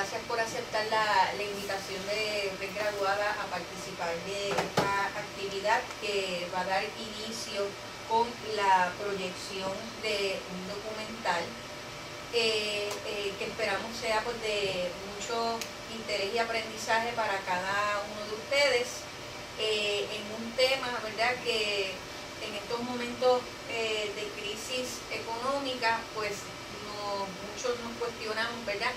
gracias por aceptar la invitación de graduada a participar de esta actividad que va a dar inicio con la proyección de un documental que esperamos sea pues, de mucho interés y aprendizaje para cada uno de ustedes en un tema, ¿verdad?, que en estos momentos de crisis económica, pues muchos nos cuestionamos, ¿verdad?,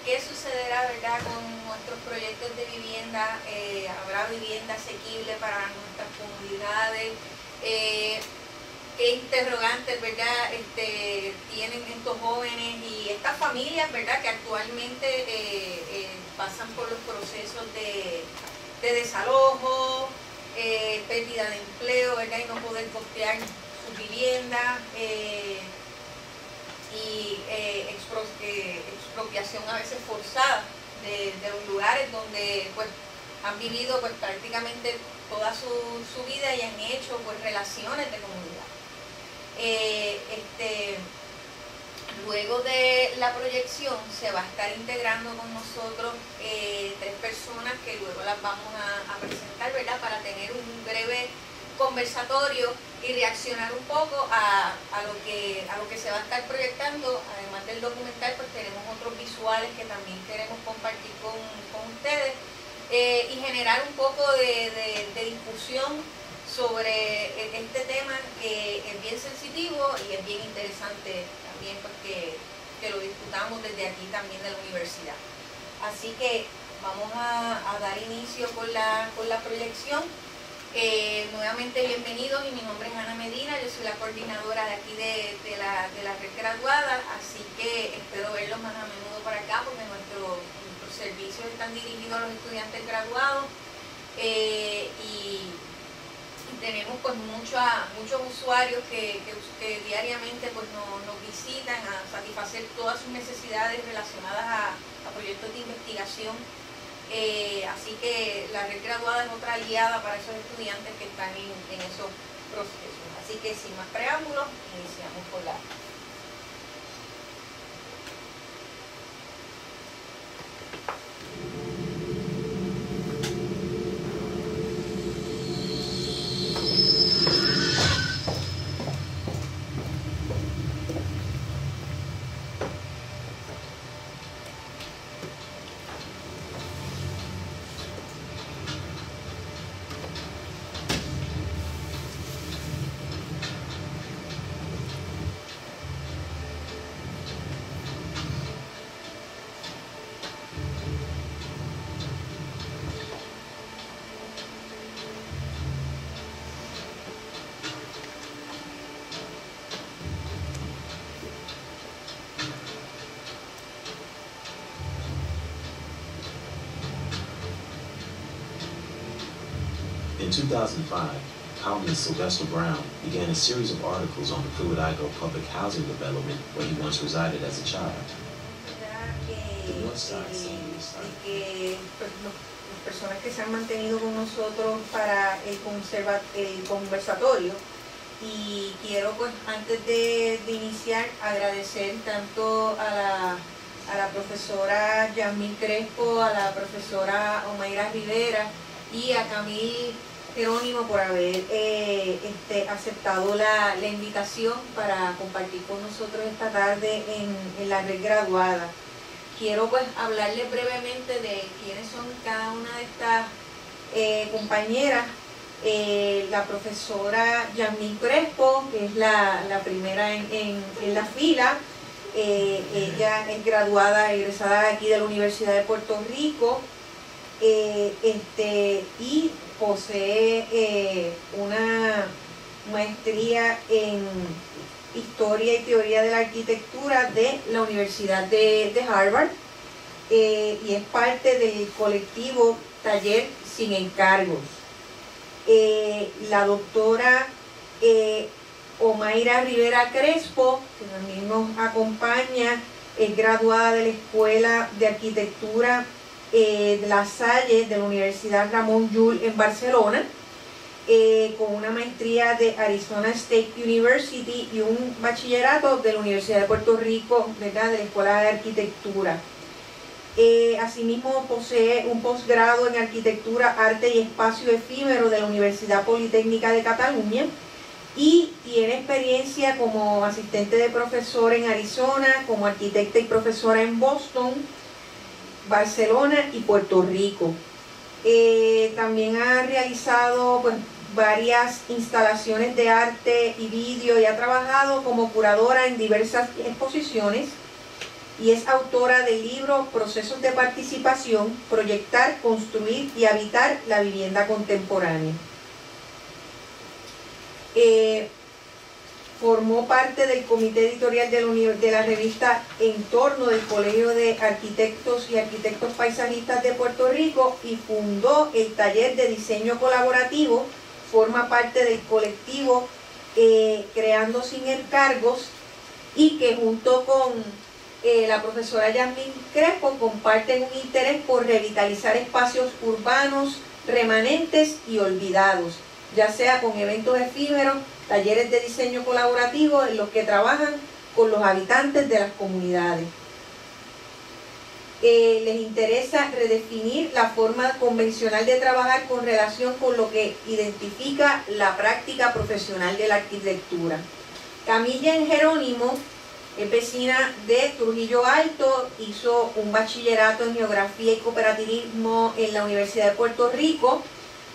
qué sucederá, ¿verdad?, con nuestros proyectos de vivienda. ¿Habrá vivienda asequible para nuestras comunidades? ¿Qué interrogantes, ¿verdad?, tienen estos jóvenes y estas familias, ¿verdad?, que actualmente pasan por los procesos de desalojo, pérdida de empleo, ¿verdad?, y no poder costear sus viviendas, y expropiación a veces forzada de los lugares donde pues han vivido pues prácticamente toda su vida y han hecho pues relaciones de comunidad. Luego de la proyección se va a estar integrando con nosotros 3 personas que luego las vamos a presentar, ¿verdad?, para tener un breve conversatorio y reaccionar un poco a lo que se va a estar proyectando. Además del documental, pues tenemos otros visuales que también queremos compartir con ustedes y generar un poco de discusión sobre este tema que es bien sensitivo y es bien interesante también, pues, que lo discutamos desde aquí también de la universidad. Así que vamos a dar inicio con la proyección. Nuevamente bienvenidos, y mi nombre es Ana Medina, yo soy la coordinadora de aquí de la red graduada, así que espero verlos más a menudo por acá porque nuestros servicios están dirigidos a los estudiantes graduados y tenemos pues muchos usuarios que diariamente pues nos visitan a satisfacer todas sus necesidades relacionadas a proyectos de investigación. Así que la red graduada es otra aliada para esos estudiantes que están en esos procesos. Así que sin más preámbulos, iniciamos con la... In 2005, columnist Sylvester Brown began a series of articles on the Pruitt-Igoe public housing development where he once resided as a child. Las personas que se han mantenido con nosotros para el conversatorio, y quiero pues antes de iniciar agradecer tanto a la profesora Yasmín Crespo, a la profesora Omaira Rivera y a Camil Jerónimo por haber aceptado la invitación para compartir con nosotros esta tarde en la red graduada. Quiero pues hablarles brevemente de quiénes son cada una de estas compañeras. La profesora Yasmín Crespo, que es la primera en la fila. Ella es graduada, egresada aquí de la Universidad de Puerto Rico, y posee una maestría en Historia y Teoría de la Arquitectura de la Universidad de Harvard, y es parte del colectivo Taller Sin Encargos. La doctora Omaira Rivera Crespo, que también nos acompaña, es graduada de la Escuela de Arquitectura de La Salle de la Universidad Ramon Llull en Barcelona, con una maestría de Arizona State University y un bachillerato de la Universidad de Puerto Rico, ¿verdad?, de la Escuela de Arquitectura. Asimismo posee un posgrado en Arquitectura, Arte y Espacio Efímero de la Universidad Politécnica de Cataluña y tiene experiencia como asistente de profesor en Arizona, como arquitecta y profesora en Boston, Barcelona y Puerto Rico. También ha realizado pues, varias instalaciones de arte y vídeo y ha trabajado como curadora en diversas exposiciones y es autora del libro Procesos de Participación, Proyectar, Construir y Habitar la Vivienda Contemporánea. Formó parte del comité editorial de la revista Entorno del Colegio de Arquitectos y Arquitectos Paisajistas de Puerto Rico y fundó el taller de diseño colaborativo. Forma parte del colectivo Creando Sin Encargos y que junto con la profesora Yasmín Crespo comparten un interés por revitalizar espacios urbanos remanentes y olvidados, ya sea con eventos efímeros, talleres de diseño colaborativo en los que trabajan con los habitantes de las comunidades. Les interesa redefinir la forma convencional de trabajar con relación con lo que identifica la práctica profesional de la arquitectura. Camilla Jerónimo es vecina de Trujillo Alto, hizo un bachillerato en Geografía y Cooperativismo en la Universidad de Puerto Rico.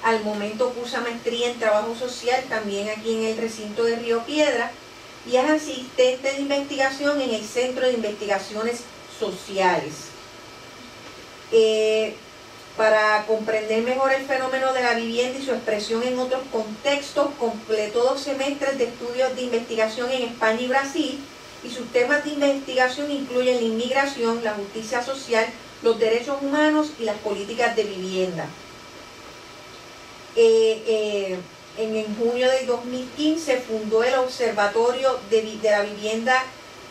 Al momento cursa maestría en Trabajo Social también aquí en el recinto de Río Piedra y es asistente de investigación en el Centro de Investigaciones Sociales. Para comprender mejor el fenómeno de la vivienda y su expresión en otros contextos, completó 2 semestres de estudios de investigación en España y Brasil y sus temas de investigación incluyen la inmigración, la justicia social, los derechos humanos y las políticas de vivienda. En junio del 2015 fundó el Observatorio de la Vivienda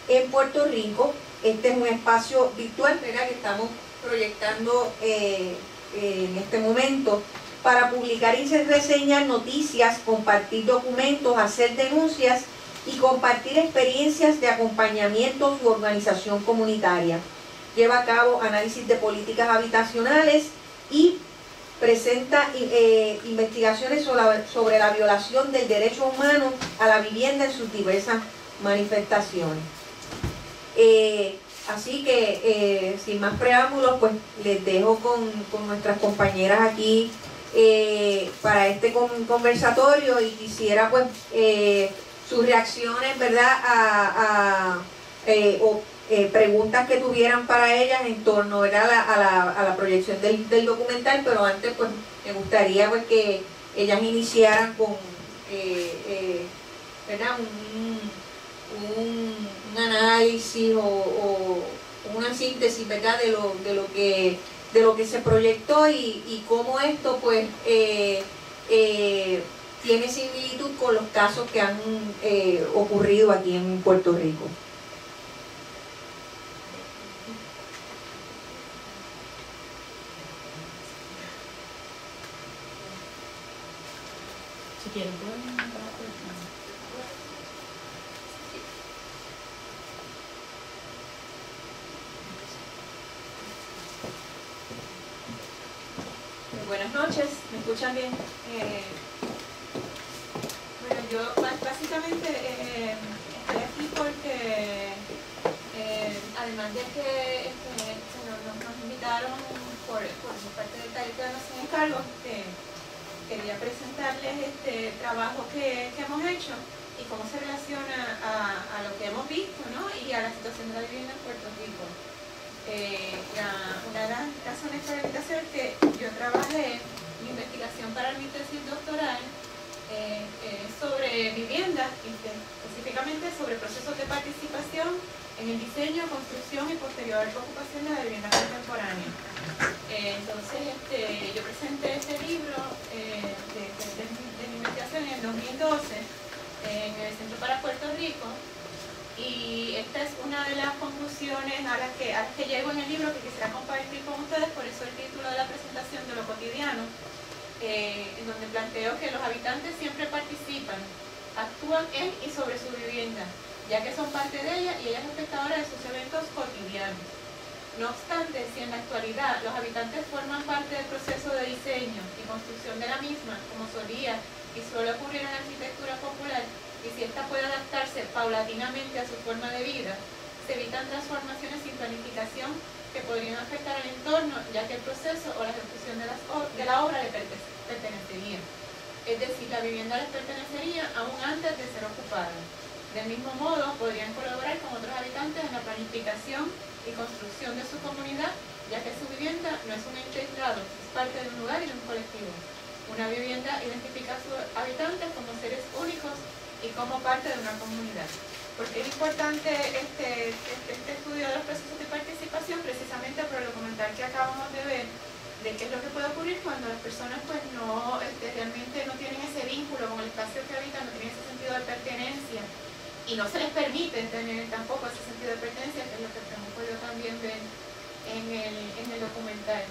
en Puerto Rico. Este es un espacio virtual, ¿verdad?, que estamos proyectando en este momento para publicar y reseñar noticias, compartir documentos, hacer denuncias y compartir experiencias de acompañamiento u organización comunitaria. Lleva a cabo análisis de políticas habitacionales y presenta investigaciones sobre la violación del derecho humano a la vivienda en sus diversas manifestaciones. Así que, sin más preámbulos, pues les dejo con nuestras compañeras aquí para este conversatorio y quisiera pues sus reacciones, ¿verdad?, o preguntas que tuvieran para ellas en torno, ¿verdad?, a la proyección del documental, pero antes pues me gustaría pues que ellas iniciaran con ¿verdad?, un análisis o una síntesis, ¿verdad?, de lo que se proyectó y cómo esto pues tiene similitud con los casos que han ocurrido aquí en Puerto Rico. Si quieren, pueden entrar. Buenas noches, ¿me escuchan bien? Bueno, yo básicamente estoy aquí porque además de que nos invitaron por parte del taller de Sin Encargos, quería presentarles este trabajo que hemos hecho y cómo se relaciona a lo que hemos visto, ¿no?, y a la situación de la vivienda en Puerto Rico. Una de las razones para la invitación es que yo trabajé mi investigación para mi tesis doctoral sobre vivienda, específicamente sobre procesos de participación en el diseño, construcción y posterior ocupación de la vivienda contemporánea. Entonces yo presenté este libro de mi investigación en el 2012 en el Centro para Puerto Rico. Y esta es una de las conclusiones a las que llego en el libro que quisiera compartir con ustedes, por eso el título de la presentación de lo cotidiano, en donde planteo que los habitantes siempre participan, actúan en y sobre su vivienda, ya que son parte de ella y ella es espectadora de sus eventos cotidianos. No obstante, si en la actualidad los habitantes forman parte del proceso de diseño y construcción de la misma, como solía y suele ocurrir en la arquitectura popular, y si ésta puede adaptarse paulatinamente a su forma de vida, se evitan transformaciones sin planificación que podrían afectar al entorno, ya que el proceso o la ejecución de la obra le pertenecería. Es decir, la vivienda les pertenecería aún antes de ser ocupada. Del mismo modo, podrían colaborar con otros habitantes en la planificación y construcción de su comunidad, ya que su vivienda no es un ente aislado, es parte de un lugar y de un colectivo. Una vivienda identifica a sus habitantes como seres únicos y como parte de una comunidad. Porque es importante este estudio de los procesos de participación, precisamente por el documental que acabamos de ver, de qué es lo que puede ocurrir cuando las personas pues no realmente no tienen ese vínculo con el espacio que habitan, no tienen ese sentido de pertenencia y no se les permite tener tampoco ese sentido de pertenencia, que es lo que hemos podido también ver en el documental.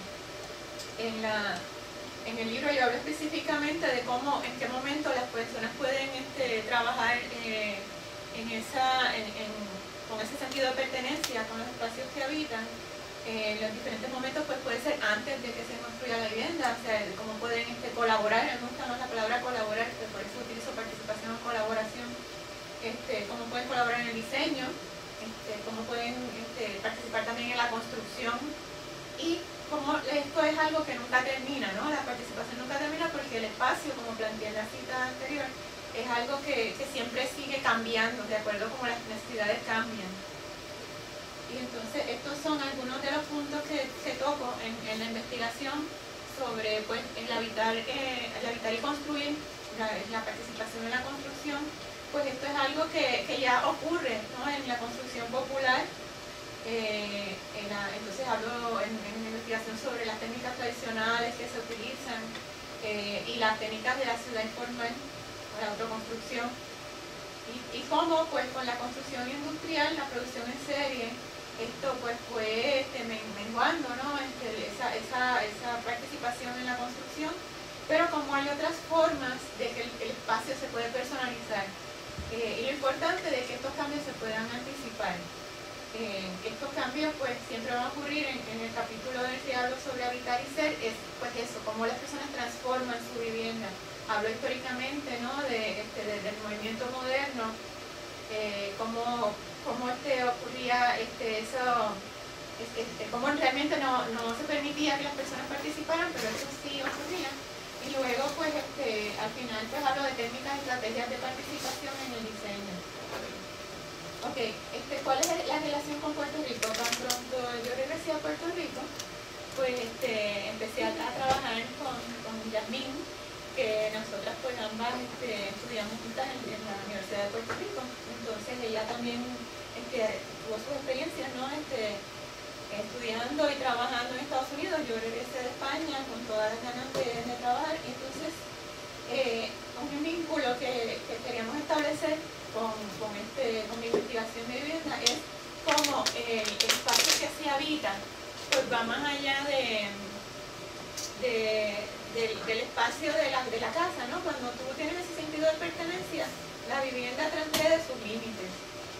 En el libro yo hablo específicamente de cómo, en qué momento las personas pueden trabajar con ese sentido de pertenencia con los espacios que habitan. En los diferentes momentos pues puede ser antes de que se construya la vivienda, o sea, cómo pueden colaborar, me gusta más la palabra colaborar, por eso utilizo participación o colaboración, cómo pueden colaborar en el diseño, cómo pueden participar también en la construcción, y como esto es algo que nunca termina, ¿no? La participación nunca termina porque el espacio, como planteé en la cita anterior, es algo que siempre sigue cambiando, de acuerdo como las necesidades cambian. Y entonces estos son algunos de los puntos que toco en la investigación sobre pues, el habitar y construir, la participación en la construcción. Pues esto es algo que ya ocurre, ¿no? En la construcción popular. Entonces hablo en mi investigación sobre las técnicas tradicionales que se utilizan y las técnicas de la ciudad informal, la autoconstrucción, y cómo pues con la construcción industrial, la producción en serie, esto pues fue menguando, ¿no? esa participación en la construcción, pero como hay otras formas de que el espacio se puede personalizar, y lo importante de que estos cambios se puedan anticipar. Estos cambios pues siempre van a ocurrir en el capítulo del que hablo sobre habitar y ser, es pues eso, cómo las personas transforman su vivienda. Hablo históricamente, ¿no? Del movimiento moderno, cómo ocurría eso, cómo realmente no se permitía que las personas participaran, pero eso sí ocurría. Y luego pues al final pues hablo de técnicas y estrategias de participación en el diseño. Ok, ¿cuál es la relación con Puerto Rico? Tan pronto yo regresé a Puerto Rico, pues empecé a trabajar con Yasmín, que nosotras pues ambas estudiamos juntas en la Universidad de Puerto Rico. Entonces ella también tuvo sus experiencias, ¿no? Estudiando y trabajando en Estados Unidos. Yo regresé de España con todas las ganas de trabajar, y entonces un vínculo que queríamos establecer con mi investigación de vivienda es cómo el espacio que se habita pues va más allá del espacio de la casa, ¿no? Cuando tú tienes ese sentido de pertenencia, la vivienda transgrede sus límites.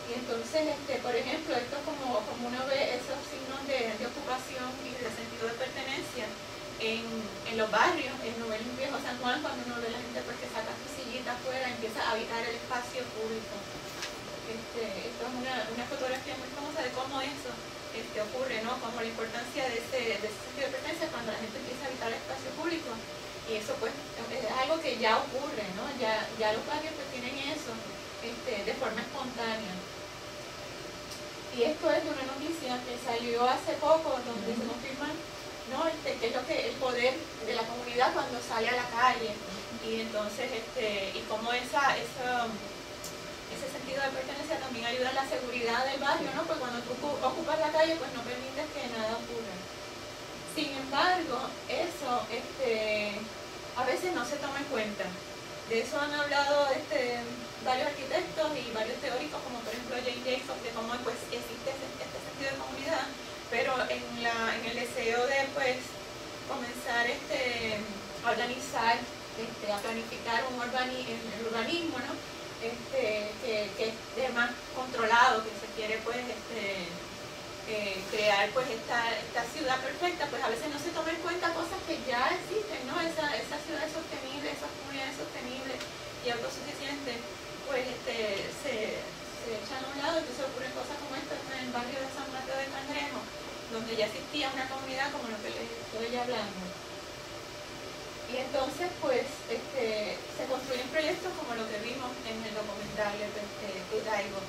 Y entonces, por ejemplo, esto como uno ve esos signos de ocupación y de sentido de pertenencia en los barrios, en Viejo San Juan, cuando uno ve a la gente pues, que saca su sillita afuera, empieza a habitar el espacio público. Esto es una fotografía muy famosa de cómo eso ocurre, ¿no? Como la importancia de ese sentido de pertenencia cuando la gente empieza a habitar el espacio público. Y eso pues es algo que ya ocurre, ¿no? Ya los barrios pues tienen eso de forma espontánea. Y esto es de una noticia que salió hace poco, donde se confirma, ¿no? Que es lo que el poder de la comunidad cuando sale a la calle, y entonces y cómo ese sentido de pertenencia también ayuda a la seguridad del barrio, ¿no? Pues cuando tú ocupas la calle pues no permites que nada ocurra. Sin embargo, eso a veces no se toma en cuenta. De eso han hablado varios arquitectos y varios teóricos, como por ejemplo Jane Jacobs, de cómo pues existe este sentido de comunidad, pero en el deseo de pues comenzar a organizar, a planificar el urbanismo, ¿no? Que es más controlado, que se quiere pues crear pues esta ciudad perfecta, pues a veces no se toma en cuenta cosas que ya existen, ¿no? Esa ciudad sostenible, esas comunidades sostenibles y autosuficientes, pues se echan a un lado. Entonces ocurren cosas como esta en el barrio de San Mateo de Cangrejo, donde ya existía una comunidad como lo que les estoy hablando. Y entonces pues se construyen proyectos como lo que vimos en el documental de Udaigo.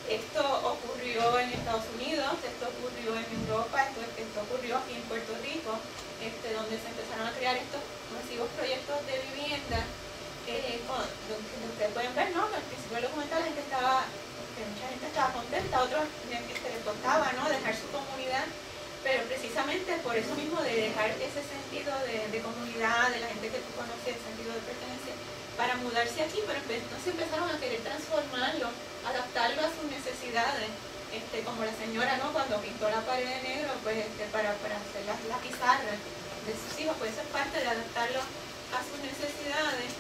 Esto ocurrió en Estados Unidos, esto ocurrió en Europa, esto ocurrió aquí en Puerto Rico, donde se empezaron a crear estos masivos proyectos de vivienda, donde ustedes pueden ver, ¿no? Al principio del documental mucha gente estaba contenta, otros les costaba, ¿no?, dejar su comunidad, pero precisamente por eso mismo de dejar ese sentido de comunidad, de la gente que tú conoces, el sentido de pertenencia, para mudarse aquí, pero entonces empezaron a querer transformarlo, adaptarlo a sus necesidades, como la señora, ¿no?, cuando pintó la pared de negro, pues para hacer la pizarra de sus hijos, pues eso es parte de adaptarlo a sus necesidades.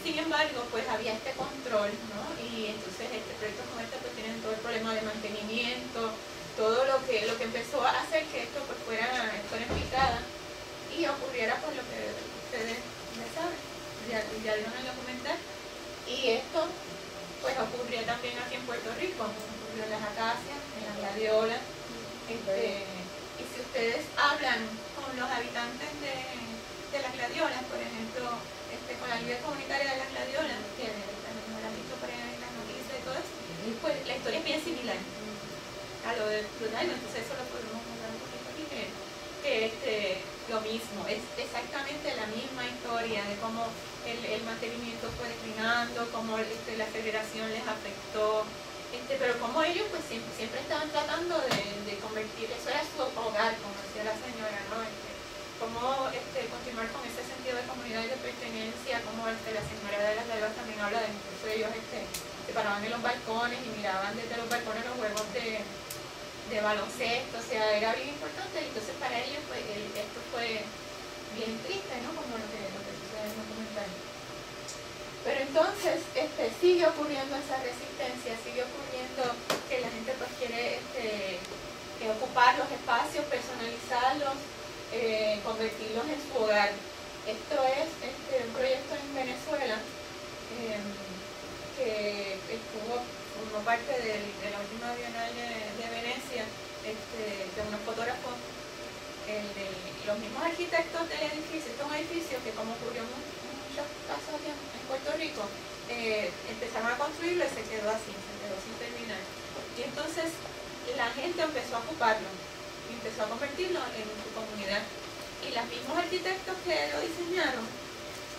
Sin embargo, pues había este control, ¿no? Y entonces proyectos como este pues tienen todo el problema de mantenimiento, todo lo que empezó a hacer que esto pues fuera en picada y ocurriera pues lo que ustedes ya saben, ya vieron el documental. Y esto pues ocurría también aquí en Puerto Rico, ocurrió en las acacias, en las gladiolas. Y si ustedes hablan con los habitantes de las gladiolas, por ejemplo, con la líder comunitaria de las gladiolas, que también nos lo han visto por ahí en las noticias y todo eso, pues la historia es bien similar a lo de Udaigo. Entonces eso lo podemos mostrar un poquito aquí, que lo mismo, es exactamente la misma historia de cómo el mantenimiento fue declinando, cómo la segregación les afectó, pero como ellos pues siempre estaban tratando de convertir, eso era su hogar, como decía la señora, ¿no? Cómo continuar con ese sentido de comunidad y de pertenencia, como la señora de las gladiolas también habla de incluso ellos se paraban en los balcones y miraban desde los balcones los juegos de baloncesto, o sea, era bien importante. Y entonces para ellos pues esto fue bien triste, ¿no?, como lo que sucede en el documental. Pero entonces sigue ocurriendo esa resistencia, sigue ocurriendo que la gente pues quiere ocupar los espacios, personalizarlos, convertirlos en su hogar. Esto es un proyecto en Venezuela que formó parte de la última Bienal de Venecia, de unos fotógrafos, los mismos arquitectos del edificio. Este es un edificio que, como ocurrió en muchos casos aquí en Puerto Rico, empezaron a construirlo y se quedó así, se quedó sin terminar. Y entonces la gente empezó a ocuparlo y empezó a convertirlo en su comunidad. Y los mismos arquitectos que lo diseñaron,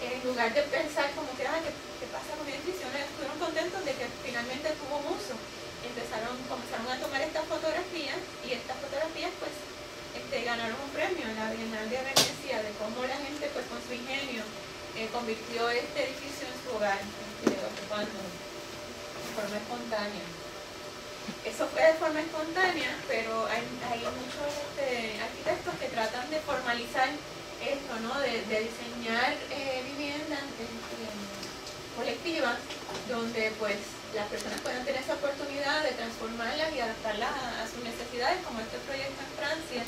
en lugar de pensar como que, ¿qué pasa con mi edificio?, estuvieron contentos de que finalmente tuvo un uso. Comenzaron a tomar estas fotografías, y estas fotografías pues ganaron un premio en la Bienal de Venecia, de cómo la gente pues con su ingenio convirtió este edificio en su hogar, ocupando de forma espontánea. Eso fue de forma espontánea, pero hay muchos arquitectos que tratan de formalizar esto, ¿no?, de diseñar viviendas colectivas donde pues las personas puedan tener esa oportunidad de transformarlas y adaptarlas a sus necesidades, como este proyecto en Francia,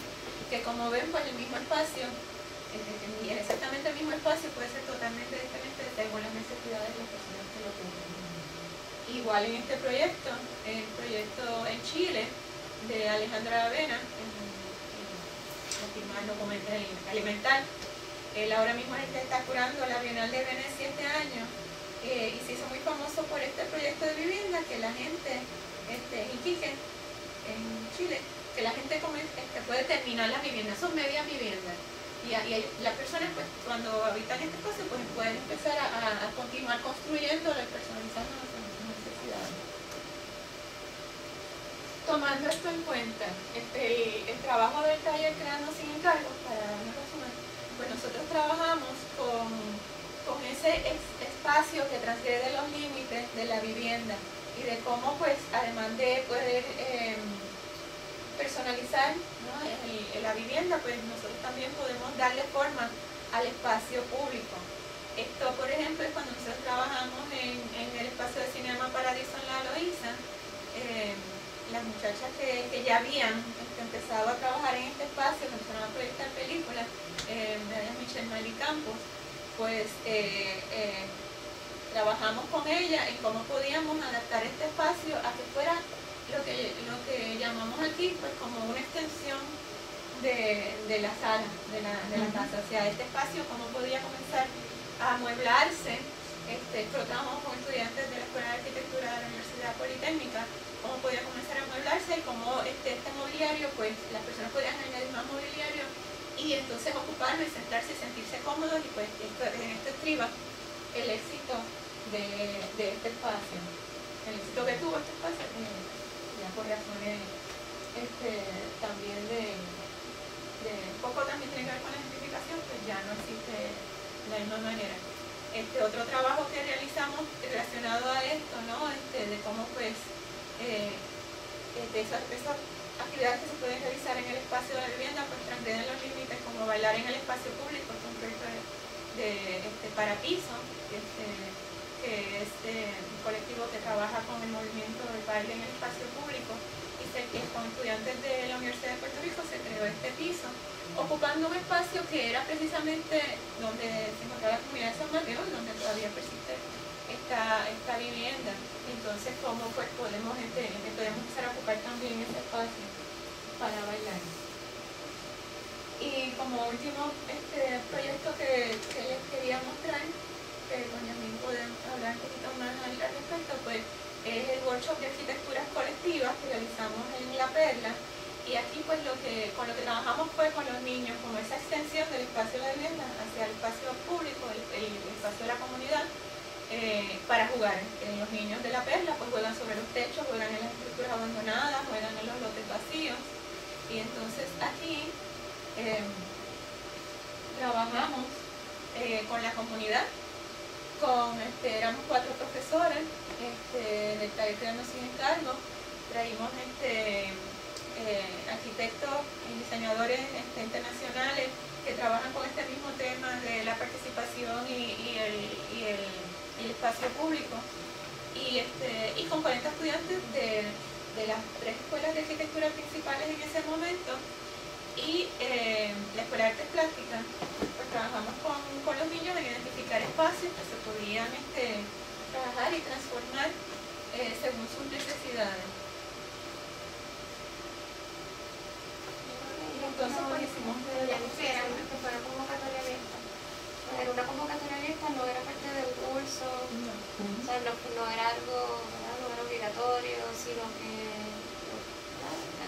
que como ven pues el mismo espacio, exactamente el mismo espacio, puede ser totalmente diferente según las necesidades de las personas que lo ocupan. Igual en este proyecto, el proyecto en Chile de Alejandra Avena, la firma documental alimentar. Él ahora mismo está curando la Bienal de Venecia este año, y se hizo muy famoso por este proyecto de vivienda que la gente, en Iquique, en Chile, que la gente puede terminar las viviendas, son medias viviendas. Y las personas pues cuando habitan este espacio pues pueden empezar a continuar construyéndolo y personalizando tomando esto en cuenta, el trabajo del taller Creando Sin Encargos, para darme resumen, pues nosotros trabajamos con ese espacio que transgrede los límites de la vivienda y de cómo, pues, además de poder personalizar, ¿no?, la vivienda, pues nosotros también podemos darle forma al espacio público. Esto, por ejemplo, es cuando nosotros trabajamos en el espacio de Cinema Paradiso en La Loíza. las muchachas que ya habían empezado a trabajar en este espacio, que empezaron a proyectar películas, Michelle Miley Campos, pues trabajamos con ella en cómo podíamos adaptar este espacio a que fuera lo que llamamos aquí pues como una extensión de la sala, de la casa. O sea, este espacio cómo podía comenzar a amueblarse. Trabajamos con estudiantes de la Escuela de Arquitectura de la Universidad Politécnica, cómo podía comenzar a amueblarse y cómo este mobiliario, pues las personas podían añadir más mobiliario y entonces ocuparlo y sentarse y sentirse cómodos, y pues en esto estriba el éxito de este espacio, el éxito que tuvo este espacio, ya por razones también de poco también tiene que ver con la gentrificación, pues ya no existe de la misma manera. Otro trabajo que realizamos relacionado a esto, ¿no? De cómo pues de esas actividades que se pueden realizar en el espacio de la vivienda pues transgreden los límites, como bailar en el espacio público, es un proyecto para piso, que es un colectivo que trabaja con el movimiento del baile en el espacio público, y con estudiantes de la Universidad de Puerto Rico se creó este piso, ocupando un espacio que era precisamente donde se encontraba la comunidad de San Mateo, donde todavía persiste esta vivienda. Entonces, ¿cómo pues podemos empezar a ocupar también ese espacio para bailar? Y como último proyecto que les quería mostrar, que con Yasmín podemos hablar un poquito más al respecto, pues es el workshop de arquitecturas colectivas que realizamos en La Perla. Y aquí pues con lo que trabajamos fue con los niños, como esa extensión del espacio de la vivienda hacia el espacio público, el espacio de la comunidad, para jugar. Los niños de La Perla pues juegan sobre los techos, juegan en las estructuras abandonadas, juegan en los lotes vacíos. Y entonces aquí trabajamos con la comunidad, éramos 4 profesores del taller Creando Sin Encargo, traímos arquitectos y diseñadores internacionales que trabajan con este mismo tema de la participación y el espacio público, y con 40 estudiantes de las 3 escuelas de arquitectura principales en ese momento, y la Escuela de Artes Plásticas. Pues trabajamos con los niños en identificar espacios que se podían trabajar y transformar según sus necesidades. Entonces pues hicimos que fuera convocatoria abierta. Era una convocatoria abierta, no era parte del curso, no. O sea, no era algo, ¿verdad? No era obligatorio, sino que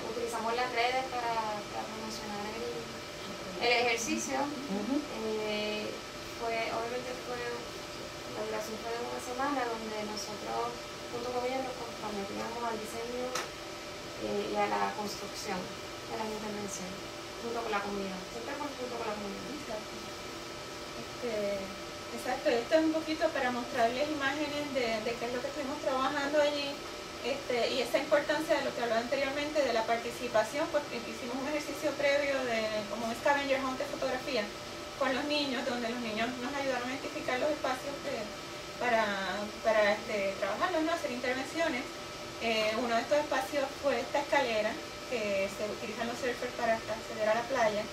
utilizamos las redes para promocionar el ejercicio. Obviamente la duración fue de una semana, donde nosotros junto con ellos nos comprometíamos al diseño y a la construcción de las intervenciones, junto con la comunidad, siempre junto con la comunidad. Exacto, esto es un poquito para mostrarles imágenes de qué es lo que estuvimos trabajando allí, y esa importancia de lo que hablaba anteriormente de la participación, pues hicimos un ejercicio previo como un scavenger hunt de fotografía con los niños, donde los niños nos ayudaron a identificar los espacios para trabajarlos, ¿no? Hacer intervenciones. Uno de estos espacios fue esta escalera que se utilizan los surfers para acceder a la playa.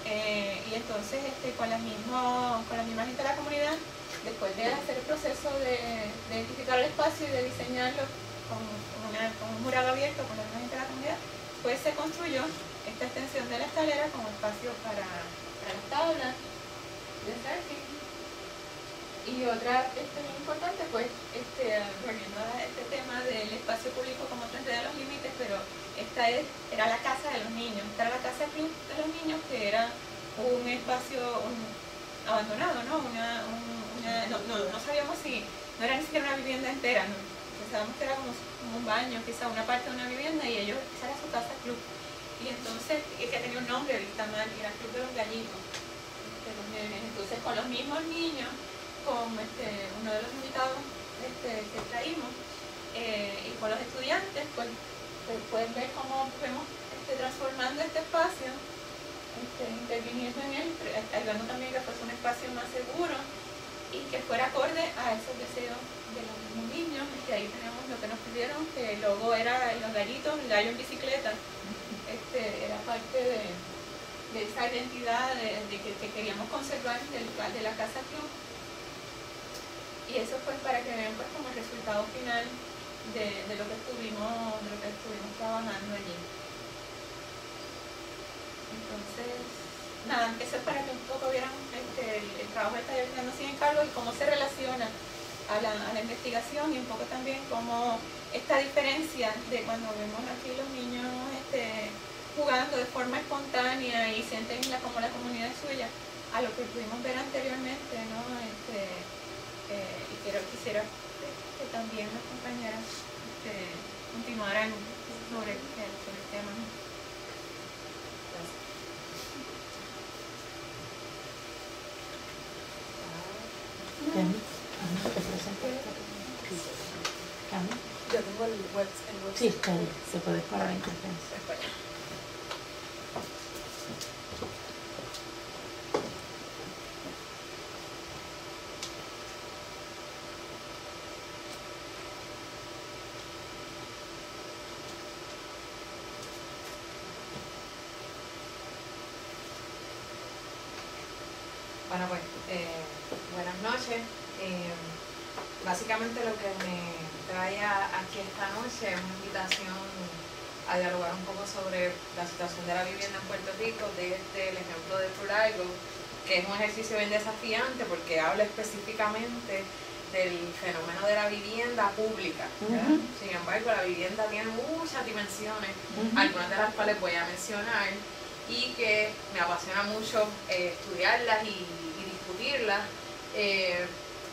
Y entonces con la misma gente de la comunidad, después de hacer el proceso de identificar el espacio y de diseñarlo con un murado abierto con la misma gente de la comunidad, pues se construyó esta extensión de la escalera con espacio para las tablas de surfing. Y otra muy importante, pues volviendo a este tema del espacio público como transgrede los límites, pero esta era la casa de los niños, esta era la casa club de los niños, que era un espacio abandonado, ¿no? No sabíamos si, no era ni siquiera una vivienda entera, ¿no? Pensábamos que era como un baño, quizá una parte de una vivienda, y ellos, esa era su casa club. Y entonces, que tenía un nombre ahorita mal, era el Club de los Gallitos, de los nenes. Entonces, con los mismos niños, con uno de los invitados que traímos, y con los estudiantes, pues pueden ver cómo fuimos transformando este espacio, interviniendo en él, ayudando también a que fuese un espacio más seguro, y que fuera acorde a esos deseos de los mismos niños. Ahí tenemos lo que nos pidieron, que el logo era los gallitos, el gallo en bicicleta. Era parte de esa identidad que queríamos conservar de la Casa Club. Y eso fue para que vean pues como el resultado final de lo que estuvimos trabajando allí. Entonces, nada, eso es para que un poco vieran el trabajo del taller de Sin Encargo y cómo se relaciona a la investigación, y un poco también cómo esta diferencia de cuando vemos aquí los niños jugando de forma espontánea y sienten como la comunidad es suya, a lo que pudimos ver anteriormente, ¿no? Y quisiera que también las compañeras continuaran sobre el tema. Yo tengo el web. Sí, está bien, se puede parar en conferencia. Bueno, pues, buenas noches. Básicamente lo que me trae aquí esta noche es una invitación a dialogar un poco sobre la situación de la vivienda en Puerto Rico, desde el ejemplo de Furaigo, que es un ejercicio bien desafiante porque habla específicamente del fenómeno de la vivienda pública. Sin embargo, la vivienda tiene muchas dimensiones, algunas de las cuales voy a mencionar, y que me apasiona mucho estudiarlas y discutirlas.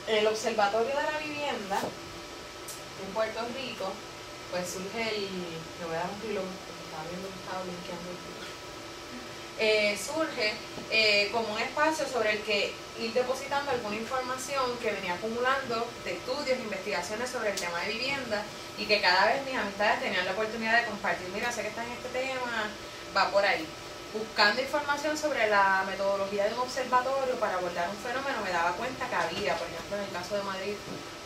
El Observatorio de la Vivienda en Puerto Rico, pues surge le voy a dar un kilo porque estaba viendo que estaba blinqueando el kilo. Surge como un espacio sobre el que ir depositando alguna información que venía acumulando de estudios, investigaciones sobre el tema de vivienda, y que cada vez mis amistades tenían la oportunidad de compartir. Mira, sé que estás en este tema, va por ahí. Buscando información sobre la metodología de un observatorio para abordar un fenómeno, me daba cuenta que había, por ejemplo, en el caso de Madrid,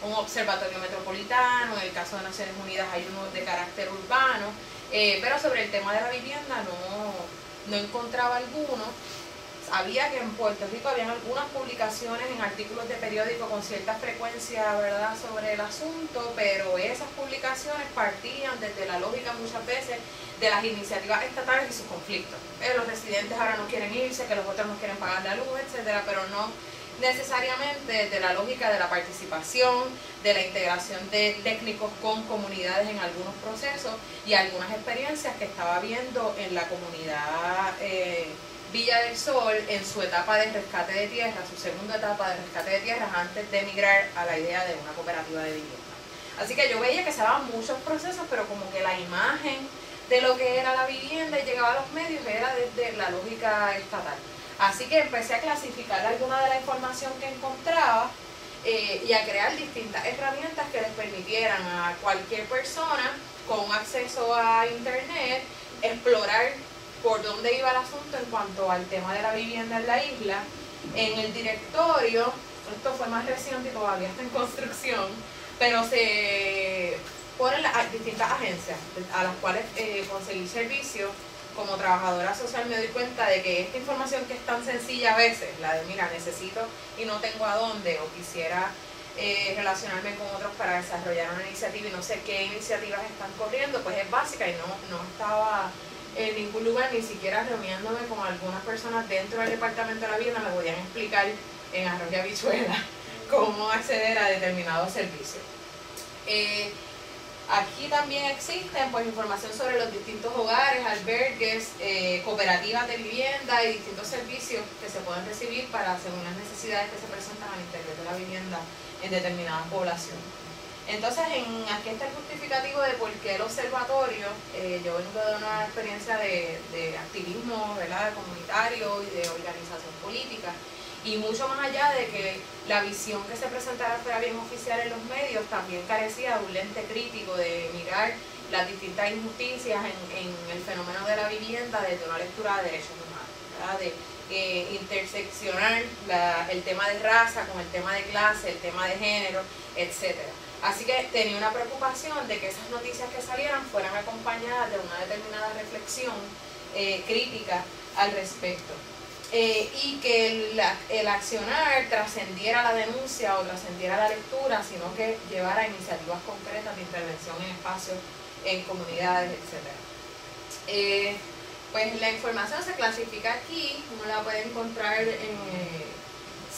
un observatorio metropolitano, en el caso de Naciones Unidas hay uno de carácter urbano, pero sobre el tema de la vivienda no encontraba alguno. Sabía que en Puerto Rico habían algunas publicaciones en artículos de periódico con cierta frecuencia, ¿verdad?, sobre el asunto, pero esas publicaciones partían desde la lógica muchas veces de las iniciativas estatales y sus conflictos. Los residentes ahora no quieren irse, que los otros no quieren pagar la luz, etcétera, pero no necesariamente de la lógica de la participación, de la integración de técnicos con comunidades en algunos procesos y algunas experiencias que estaba viendo en la comunidad Villa del Sol en su etapa de rescate de tierras, su segunda etapa de rescate de tierras antes de emigrar a la idea de una cooperativa de vivienda. Así que yo veía que se daban muchos procesos, pero como que la imagen de lo que era la vivienda y llegaba a los medios era desde la lógica estatal. Así que empecé a clasificar alguna de la información que encontraba y a crear distintas herramientas que les permitieran a cualquier persona con acceso a internet explorar por dónde iba el asunto en cuanto al tema de la vivienda en la isla. En el directorio, esto fue más reciente y todavía está en construcción, pero se ponen las distintas agencias a las cuales conseguir servicio. Como trabajadora social me doy cuenta de que esta información que es tan sencilla a veces, la de mira, necesito y no tengo a dónde, o quisiera relacionarme con otros para desarrollar una iniciativa y no sé qué iniciativas están corriendo, pues es básica y no estaba en ningún lugar, ni siquiera reuniéndome con algunas personas dentro del departamento de la vivienda me podían explicar en arroz y habichuela cómo acceder a determinados servicios. Aquí también existen pues información sobre los distintos hogares, albergues, cooperativas de vivienda y distintos servicios que se pueden recibir para según las necesidades que se presentan al interior de la vivienda en determinada población. Entonces aquí está el justificativo de por qué el observatorio. Yo vengo de una experiencia de activismo, ¿verdad?, comunitario y de organización política. Y mucho más allá de que la visión que se presentara fuera bien oficial en los medios, también carecía de un lente crítico de mirar las distintas injusticias en el fenómeno de la vivienda desde una lectura de derechos humanos, ¿verdad?, de interseccionar el tema de raza con el tema de clase, el tema de género, etc. Así que tenía una preocupación de que esas noticias que salieran fueran acompañadas de una determinada reflexión crítica al respecto. Y que el accionar trascendiera la denuncia o trascendiera la lectura, sino que llevara iniciativas concretas de intervención en espacios, en comunidades, etc. Pues la información se clasifica aquí, uno la puede encontrar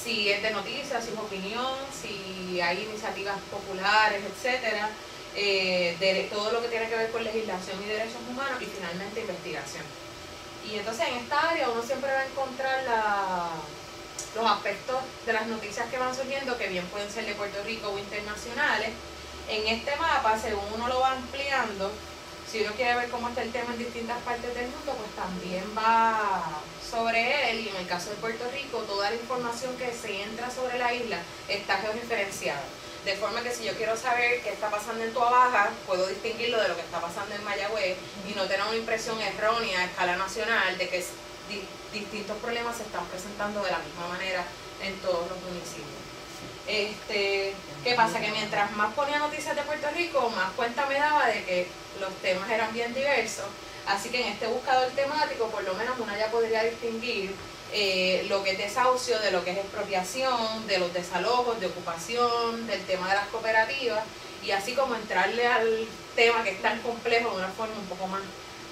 si es de noticias, si es opinión, si hay iniciativas populares, etc. De todo lo que tiene que ver con legislación y derechos humanos, y finalmente investigación. Y entonces en esta área uno siempre va a encontrar los aspectos de las noticias que van surgiendo, que bien pueden ser de Puerto Rico o internacionales. En este mapa, según uno lo va ampliando, si uno quiere ver cómo está el tema en distintas partes del mundo, pues también va sobre él, y en el caso de Puerto Rico, toda la información que se entra sobre la isla está georreferenciada. De forma que si yo quiero saber qué está pasando en Tuabaja, puedo distinguirlo de lo que está pasando en Mayagüez y no tener una impresión errónea a escala nacional de que distintos problemas se están presentando de la misma manera en todos los municipios. ¿Qué pasa? Que mientras más ponía noticias de Puerto Rico, más cuenta me daba de que los temas eran bien diversos. Así que en este buscador temático, por lo menos una ya podría distinguir lo que es desahucio, de lo que es expropiación, de los desalojos, de ocupación, del tema de las cooperativas, y así como entrarle al tema que es tan complejo de una forma un poco más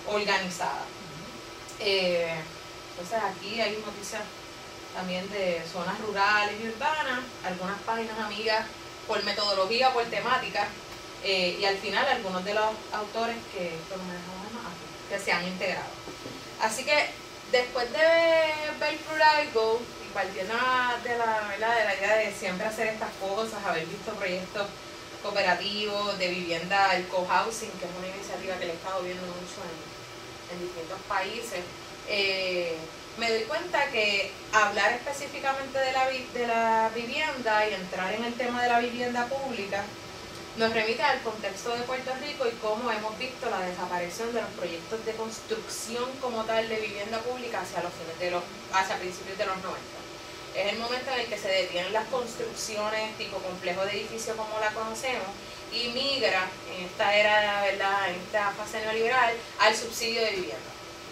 organizada. Entonces aquí hay noticias también de zonas rurales y urbanas, algunas páginas amigas por metodología, por temática, y al final algunos de los autores que se han integrado. Así que después de ver Prurigo y partiendo de la idea de siempre hacer estas cosas, haber visto proyectos cooperativos de vivienda, el co-housing, que es una iniciativa que le he estado viendo mucho en distintos países, me doy cuenta que hablar específicamente de la vivienda y entrar en el tema de la vivienda pública nos remite al contexto de Puerto Rico y cómo hemos visto la desaparición de los proyectos de construcción como tal de vivienda pública hacia principios de los 90. Es el momento en el que se detienen las construcciones tipo complejo de edificio como la conocemos y migra en esta era, ¿verdad?, en esta fase neoliberal, al subsidio de vivienda.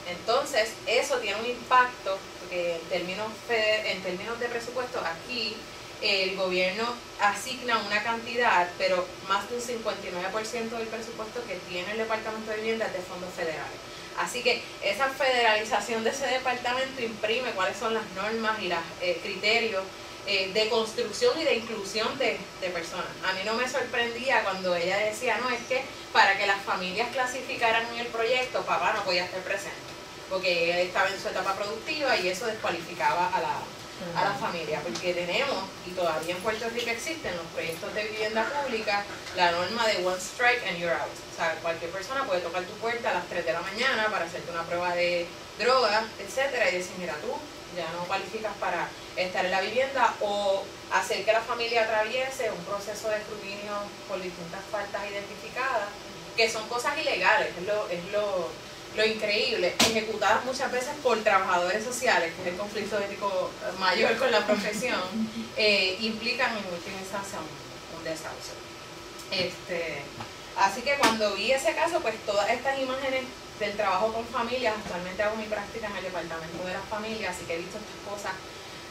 Entonces, eso tiene un impacto, porque en términos de presupuesto, aquí el gobierno asigna una cantidad, pero más de un 59% del presupuesto que tiene el Departamento de Vivienda es de fondos federales. Así que esa federalización de ese departamento imprime cuáles son las normas y los criterios de construcción y de inclusión de personas. A mí no me sorprendía cuando ella decía, no, es que para que las familias clasificaran en el proyecto, papá no podía estar presente, porque él estaba en su etapa productiva y eso descualificaba a la familia, porque tenemos, y todavía en Puerto Rico existen los proyectos de vivienda pública, la norma de one strike and you're out. O sea, cualquier persona puede tocar tu puerta a las 3 de la mañana para hacerte una prueba de droga, etcétera, y decir, mira, tú ya no cualificas para estar en la vivienda, o hacer que la familia atraviese un proceso de escrutinio por distintas faltas identificadas, que son cosas ilegales, es lo increíble, ejecutadas muchas veces por trabajadores sociales, que es el conflicto ético mayor con la profesión, implican en última instancia un desahucio. Así que cuando vi ese caso, pues todas estas imágenes del trabajo con familias, actualmente hago mi práctica en el departamento de las familias, así que he visto estas cosas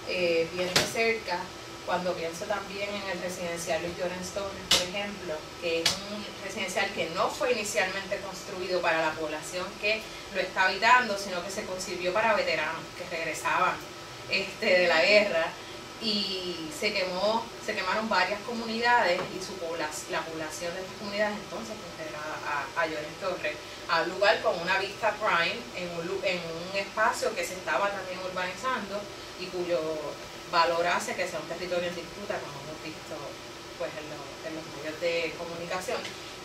bien de cerca. Cuando pienso también en el residencial Luis Llorens Torres, por ejemplo, que es un residencial que no fue inicialmente construido para la población que lo está habitando, sino que se concibió para veteranos que regresaban de la guerra, y se quemaron varias comunidades, y la población de estas comunidades entonces fue integrada a Llorens Torres, a un lugar con una vista prime, en un espacio que se estaba también urbanizando y cuyo valor hace que sea un territorio en disputa, como hemos visto pues, en los medios de comunicación,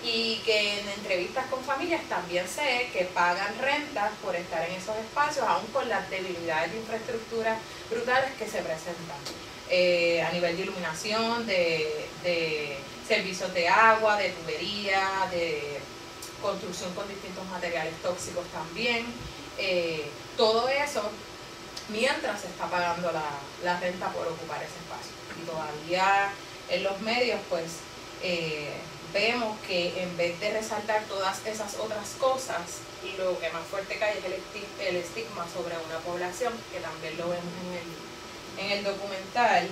y que en entrevistas con familias también sé que pagan rentas por estar en esos espacios, aún con las debilidades de infraestructura brutales que se presentan, a nivel de iluminación, de servicios de agua, de tubería, de construcción con distintos materiales tóxicos también. Todo eso mientras se está pagando la renta por ocupar ese espacio. Y todavía en los medios pues vemos que en vez de resaltar todas esas otras cosas, lo que más fuerte cae es el estigma sobre una población, que también lo vemos en el documental,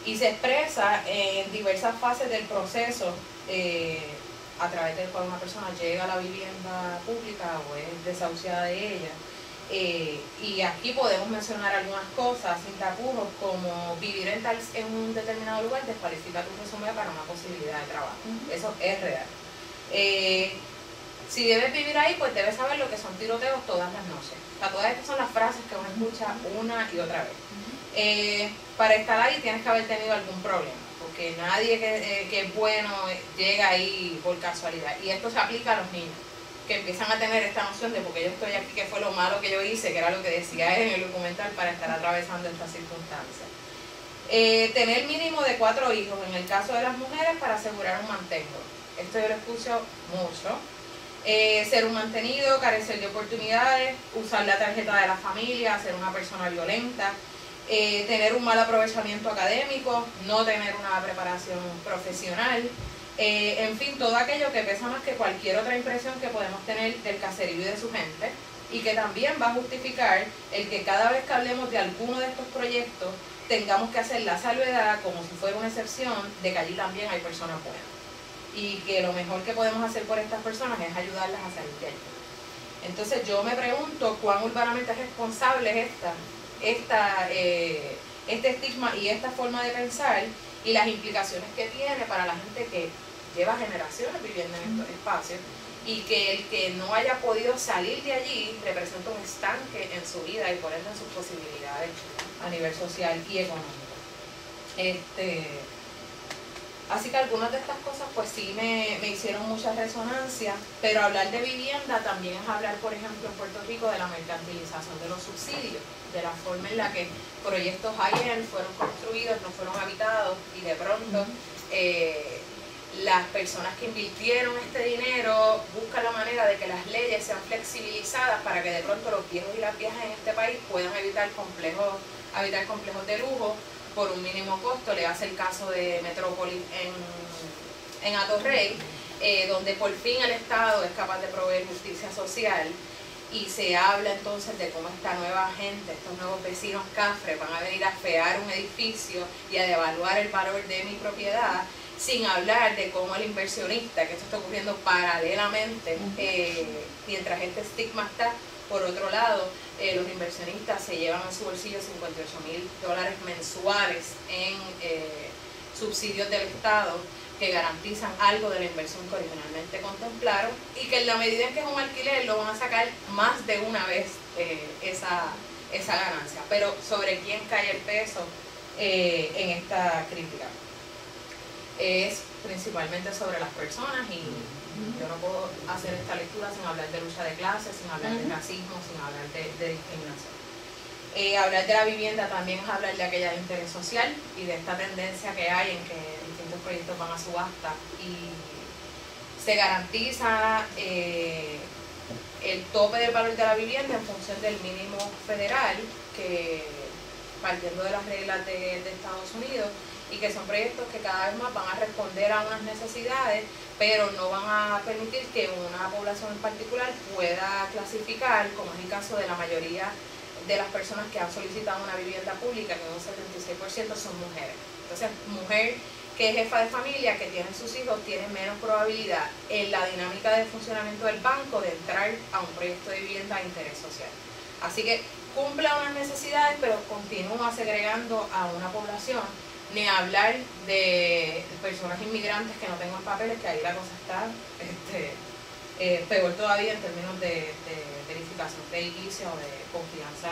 y se expresa en diversas fases del proceso a través del cual una persona llega a la vivienda pública o es desahuciada de ella. Y aquí podemos mencionar algunas cosas sin tapujos, como vivir en un determinado lugar descualifica tu resumen para una posibilidad de trabajo. Eso es real. Si debes vivir ahí, pues debes saber lo que son tiroteos todas las noches. O sea, todas estas son las frases que uno escucha una y otra vez. Para estar ahí tienes que haber tenido algún problema, porque nadie que es bueno llega ahí por casualidad. Y esto se aplica a los niños, que empiezan a tener esta noción de porque yo estoy aquí, que fue lo malo que yo hice, que era lo que decía él en el documental, para estar atravesando estas circunstancias. Tener mínimo de 4 hijos, en el caso de las mujeres, para asegurar un mantengo. Esto yo lo escucho mucho. Ser un mantenido, carecer de oportunidades, usar la tarjeta de la familia, ser una persona violenta, tener un mal aprovechamiento académico, no tener una preparación profesional, en fin, todo aquello que pesa más que cualquier otra impresión que podemos tener del caserío y de su gente, y que también va a justificar el que cada vez que hablemos de alguno de estos proyectos tengamos que hacer la salvedad, como si fuera una excepción, de que allí también hay personas buenas, y que lo mejor que podemos hacer por estas personas es ayudarlas a salir de allí. Entonces yo me pregunto cuán urbanamente responsable es este estigma y esta forma de pensar, y las implicaciones que tiene para la gente que lleva generaciones viviendo en estos espacios, y que el que no haya podido salir de allí representa un estanque en su vida y por ende en sus posibilidades a nivel social y económico. Así que algunas de estas cosas pues sí me hicieron mucha resonancia, pero hablar de vivienda también es hablar, por ejemplo, en Puerto Rico, de la mercantilización de los subsidios, de la forma en la que proyectos ayer fueron construidos, no fueron habitados, y de pronto las personas que invirtieron este dinero buscan la manera de que las leyes sean flexibilizadas para que de pronto los viejos y las viejas en este país puedan habitar complejos de lujo por un mínimo costo. Le hace el caso de Metrópolis en Atorrey, donde por fin el Estado es capaz de proveer justicia social, y se habla entonces de cómo esta nueva gente, estos nuevos vecinos cafres, van a venir a fear un edificio y a devaluar el valor de mi propiedad, sin hablar de cómo el inversionista, que esto está ocurriendo paralelamente, mientras este estigma está. Por otro lado, los inversionistas se llevan en su bolsillo $58,000 mensuales en subsidios del Estado que garantizan algo de la inversión que originalmente contemplaron, y que en la medida en que es un alquiler lo van a sacar más de una vez esa ganancia. Pero ¿sobre quién cae el peso en esta crítica? Es principalmente sobre las personas, y yo no puedo hacer esta lectura sin hablar de lucha de clases, sin hablar de racismo, sin hablar de discriminación. Hablar de la vivienda también es hablar de aquella de interés social y de esta tendencia que hay en que distintos proyectos van a subasta y se garantiza el tope del valor de la vivienda en función del mínimo federal, que partiendo de las reglas de Estados Unidos, y que son proyectos que cada vez más van a responder a unas necesidades, pero no van a permitir que una población en particular pueda clasificar, como es el caso de la mayoría de las personas que han solicitado una vivienda pública, que un 76% son mujeres. Entonces, mujer que es jefa de familia, que tiene sus hijos, tiene menos probabilidad en la dinámica de funcionamiento del banco de entrar a un proyecto de vivienda de interés social. Así que cumple unas necesidades, pero continúa segregando a una población. Ni hablar de personas inmigrantes que no tengan papeles, que ahí la cosa está peor todavía en términos de verificación crediticia o de confianza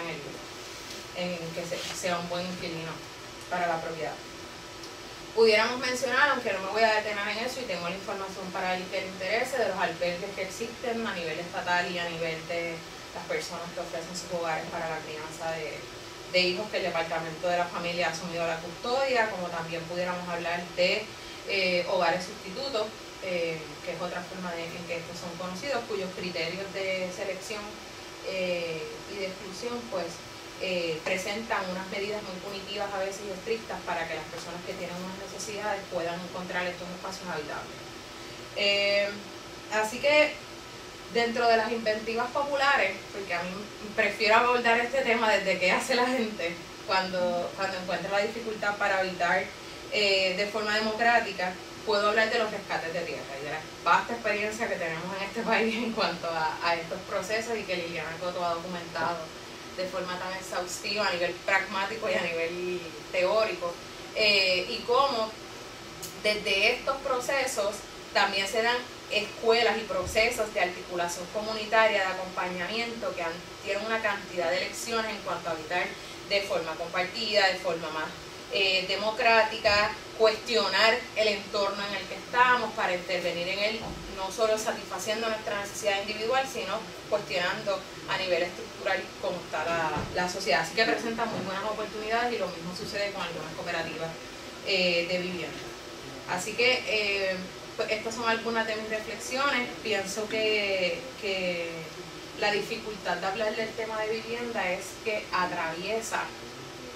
en que sea un buen inquilino para la propiedad. Pudiéramos mencionar, aunque no me voy a detener en eso, y tengo la información para el que le interese, de los albergues que existen a nivel estatal y a nivel de las personas que ofrecen sus hogares para la crianza de hijos, que el Departamento de la Familia ha asumido la custodia, como también pudiéramos hablar de hogares sustitutos, que es otra forma en que estos son conocidos, cuyos criterios de selección y de exclusión pues presentan unas medidas muy punitivas a veces y estrictas para que las personas que tienen unas necesidades puedan encontrar estos espacios habitables. Así que dentro de las inventivas populares, porque a mí prefiero abordar este tema desde qué hace la gente cuando encuentra la dificultad para habitar de forma democrática, puedo hablar de los rescates de tierra y de la vasta experiencia que tenemos en este país en cuanto a estos procesos y que Liliana Coto ha documentado de forma tan exhaustiva a nivel pragmático y a nivel teórico, y cómo desde estos procesos también se dan escuelas y procesos de articulación comunitaria, de acompañamiento, que tienen una cantidad de lecciones en cuanto a habitar de forma compartida, de forma más democrática, cuestionar el entorno en el que estamos para intervenir en él, no solo satisfaciendo nuestra necesidad individual, sino cuestionando a nivel estructural cómo está la sociedad. Así que presenta muy buenas oportunidades y lo mismo sucede con algunas cooperativas de vivienda. Así que pues estas son algunas de mis reflexiones. Pienso que la dificultad de hablar del tema de vivienda es que atraviesa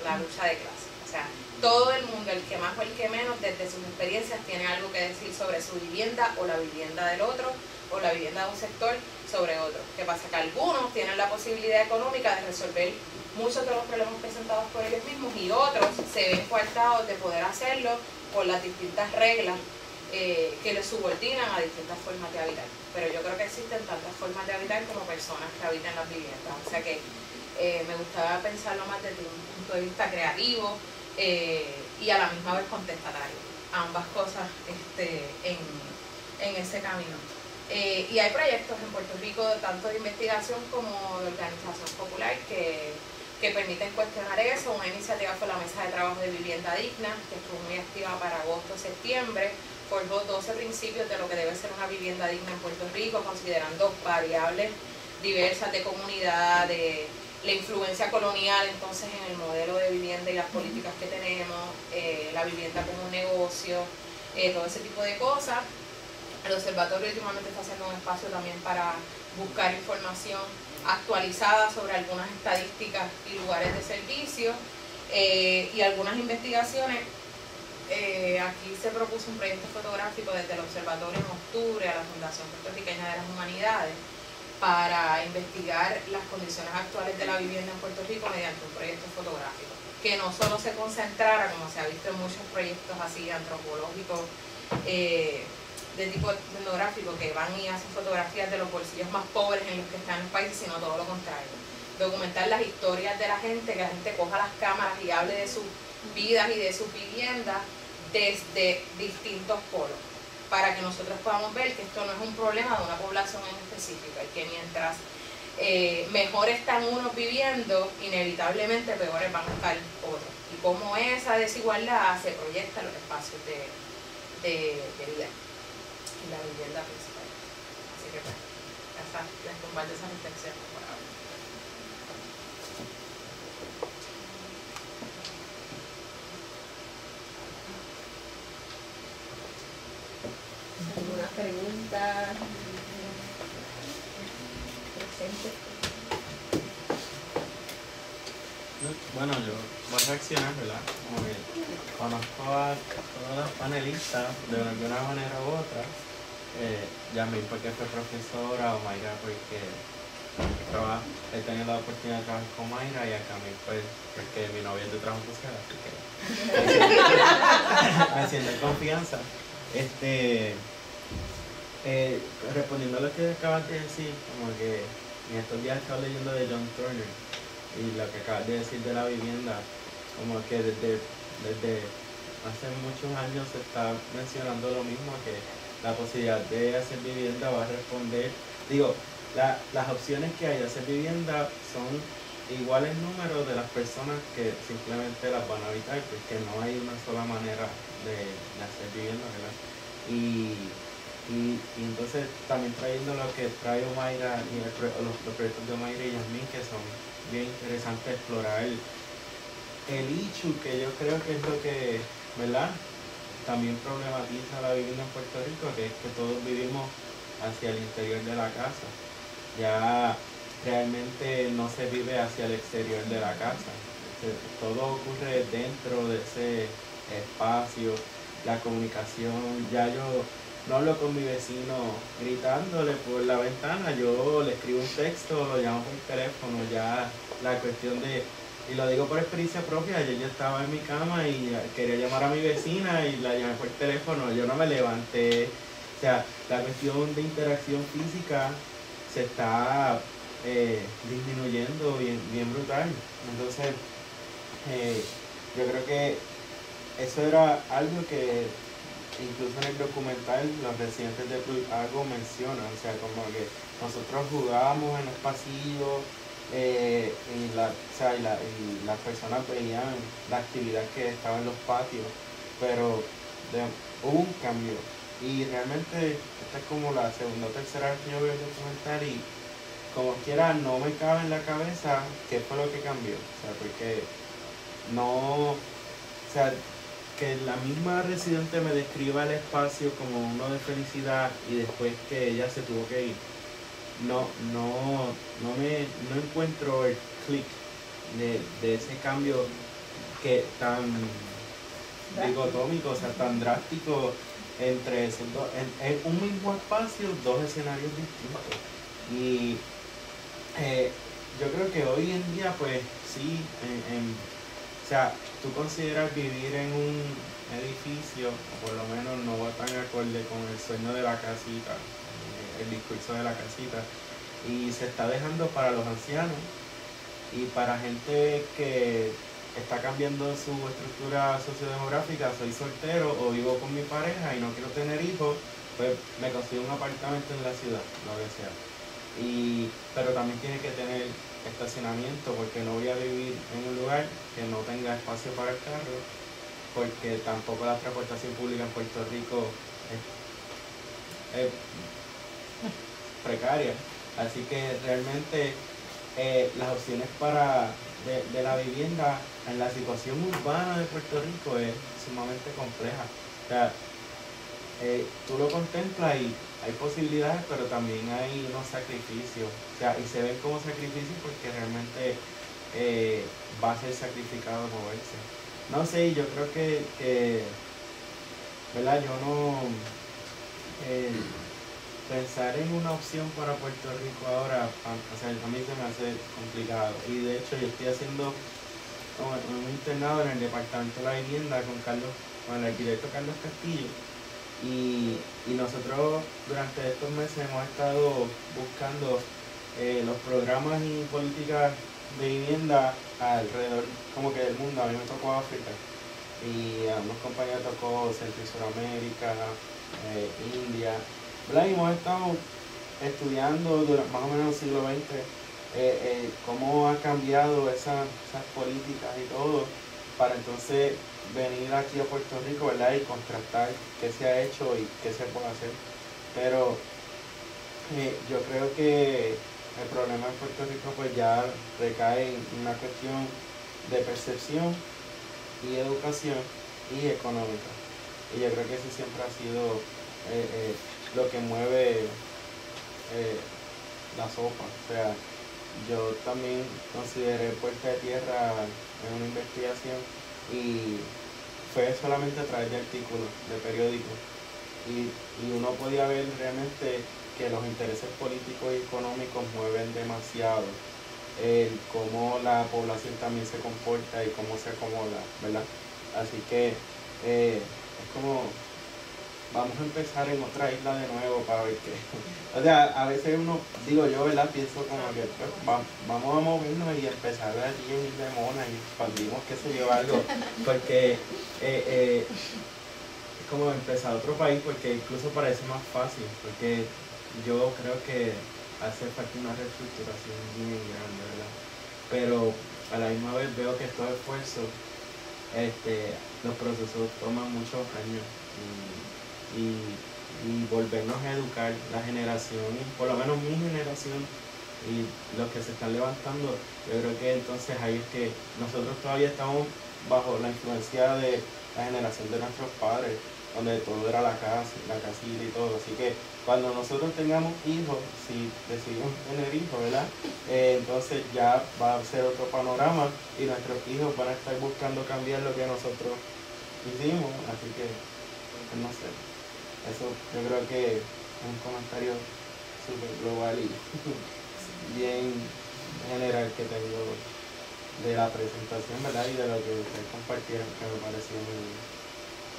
la lucha de clases. O sea, todo el mundo, el que más o el que menos, desde sus experiencias tiene algo que decir sobre su vivienda o la vivienda del otro o la vivienda de un sector sobre otro. ¿Qué pasa? Que algunos tienen la posibilidad económica de resolver muchos de los problemas presentados por ellos mismos y otros se ven coartados de poder hacerlo por las distintas reglas que les subordinan a distintas formas de habitar. Pero yo creo que existen tantas formas de habitar como personas que habitan las viviendas. O sea que me gustaba pensarlo más desde un punto de vista creativo y a la misma vez contestatario. Ambas cosas en ese camino. Y hay proyectos en Puerto Rico tanto de investigación como de organización popular que permiten cuestionar eso. Una iniciativa fue la Mesa de Trabajo de Vivienda Digna, que estuvo muy activa para agosto-septiembre. Forjó 12 principios de lo que debe ser una vivienda digna en Puerto Rico, considerando variables diversas de comunidad, de la influencia colonial entonces en el modelo de vivienda y las políticas que tenemos, la vivienda como un negocio, todo ese tipo de cosas. El observatorio últimamente está haciendo un espacio también para buscar información actualizada sobre algunas estadísticas y lugares de servicio y algunas investigaciones. Aquí se propuso un proyecto fotográfico desde el observatorio en octubre a la Fundación Puertorriqueña de las Humanidades para investigar las condiciones actuales de la vivienda en Puerto Rico mediante un proyecto fotográfico que no solo se concentrara, como se ha visto en muchos proyectos así antropológicos de tipo etnográfico, que van y hacen fotografías de los bolsillos más pobres en los que están el país, sino todo lo contrario. Documentar las historias de la gente, que la gente coja las cámaras y hable de sus vidas y de sus viviendas desde distintos polos, para que nosotros podamos ver que esto no es un problema de una población en específico, y que mientras mejor están unos viviendo, inevitablemente peores van a estar otros, y cómo esa desigualdad se proyecta en los espacios de vida y la vivienda principal. Así que pues, les comparto esa reflexión por ahora. ¿Alguna pregunta? Presente. Bueno, yo voy a reaccionar, ¿verdad? Como que conozco a todas las panelistas de alguna manera u otra. Yamil porque fue profesora, o Mayra porque he tenido la oportunidad de trabajar con Mayra, y a Camil pues porque mi novia es de trabajo social, así que me siento en confianza. Respondiendo a lo que acabas de decir, como que en estos días estaba leyendo de John Turner y lo que acabas de decir de la vivienda, como que desde hace muchos años se está mencionando lo mismo, que la posibilidad de hacer vivienda va a responder, las opciones que hay de hacer vivienda son igual el número de las personas que simplemente las van a habitar, porque no hay una sola manera de hacer vivienda, ¿verdad? Y entonces también trayendo lo que trae Mayra y los proyectos de Mayra y Yasmín, que son bien interesantes, explorar el issue, que yo creo que es lo que, ¿verdad?, también problematiza la vivienda en Puerto Rico, que es que todos vivimos hacia el interior de la casa. Ya realmente no se vive hacia el exterior de la casa. Todo ocurre dentro de ese espacio, la comunicación. Ya yo no hablo con mi vecino gritándole por la ventana, yo le escribo un texto, lo llamo por teléfono, ya la cuestión de, y lo digo por experiencia propia, yo estaba en mi cama y quería llamar a mi vecina y la llamé por teléfono, yo no me levanté. O sea, la cuestión de interacción física se está disminuyendo bien brutal. Entonces, yo creo que eso era algo que incluso en el documental los residentes de Plutarco mencionan, o sea, como que nosotros jugábamos en los pasillos y las personas veían la actividad que estaba en los patios, pero hubo un cambio. Y realmente esta es como la segunda o tercera vez que yo veo el documental y como quiera no me cabe en la cabeza qué fue lo que cambió. O sea, porque no, o sea, que la misma residente me describa el espacio como uno de felicidad y después que ella se tuvo que ir. No encuentro el clic de ese cambio que tan dicotómico, o sea, tan drástico entre esos dos, en un mismo espacio, dos escenarios distintos. Y yo creo que hoy en día, pues sí, o sea, tú consideras vivir en un edificio, o por lo menos no va tan acorde con el sueño de la casita, el discurso de la casita, y se está dejando para los ancianos y para gente que está cambiando su estructura sociodemográfica. Soy soltero o vivo con mi pareja y no quiero tener hijos, pues me consigo un apartamento en la ciudad, lo que sea. Pero también tiene que tener estacionamiento, porque no voy a vivir en un lugar que no tenga espacio para el carro, porque tampoco la transportación pública en Puerto Rico es precaria. Así que realmente las opciones de la vivienda en la situación urbana de Puerto Rico es sumamente compleja. O sea, tú lo contemplas y hay posibilidades, pero también hay unos sacrificios. O sea, y se ven como sacrificios porque realmente va a ser sacrificado moverse. No sé, yo creo que ¿verdad? Yo no... pensar en una opción para Puerto Rico ahora, o sea, a mí se me hace complicado. Y de hecho yo estoy haciendo un internado en el Departamento de la Vivienda con el arquitecto Carlos Castillo. Y nosotros durante estos meses hemos estado buscando los programas y políticas de vivienda alrededor como que del mundo. A mí me tocó África y a unos compañeros tocó Centro y Suramérica, India, ¿verdad? Y hemos estado estudiando durante más o menos el siglo XX cómo ha cambiado esas políticas y todo, para entonces venir aquí a Puerto Rico, ¿verdad? Y contrastar qué se ha hecho y qué se puede hacer. Pero yo creo que el problema en Puerto Rico pues ya recae en una cuestión de percepción y educación y económica. Y yo creo que ese siempre ha sido lo que mueve la sopa. O sea, yo también consideré Puerta de Tierra en una investigación y fue solamente a través de artículos de periódicos y uno podía ver realmente que los intereses políticos y económicos mueven demasiado cómo la población también se comporta y cómo se acomoda, ¿verdad? Así que es como vamos a empezar en otra isla de nuevo para ver qué. O sea, a veces uno, digo yo, ¿verdad? Pienso como que pues, vamos a movernos y empezar allí en Isla Mona y expandimos, qué sé yo, algo. Porque es como empezar otro país, porque incluso parece más fácil, porque yo creo que hace falta una reestructuración bien grande, ¿verdad? Pero a la misma vez veo que estos esfuerzos, los procesos toman muchos años. Y volvernos a educar la generación, por lo menos mi generación y los que se están levantando. Yo creo que entonces ahí es que nosotros todavía estamos bajo la influencia de la generación de nuestros padres, donde todo era la casita y todo. Así que cuando nosotros tengamos hijos, si decidimos tener hijos, ¿verdad? Entonces ya va a ser otro panorama y nuestros hijos van a estar buscando cambiar lo que nosotros hicimos. Así que, pues, no sé, eso yo creo que es un comentario súper global y bien general que tengo de la presentación, ¿verdad? Y de lo que ustedes compartieron, que me pareció muy bien.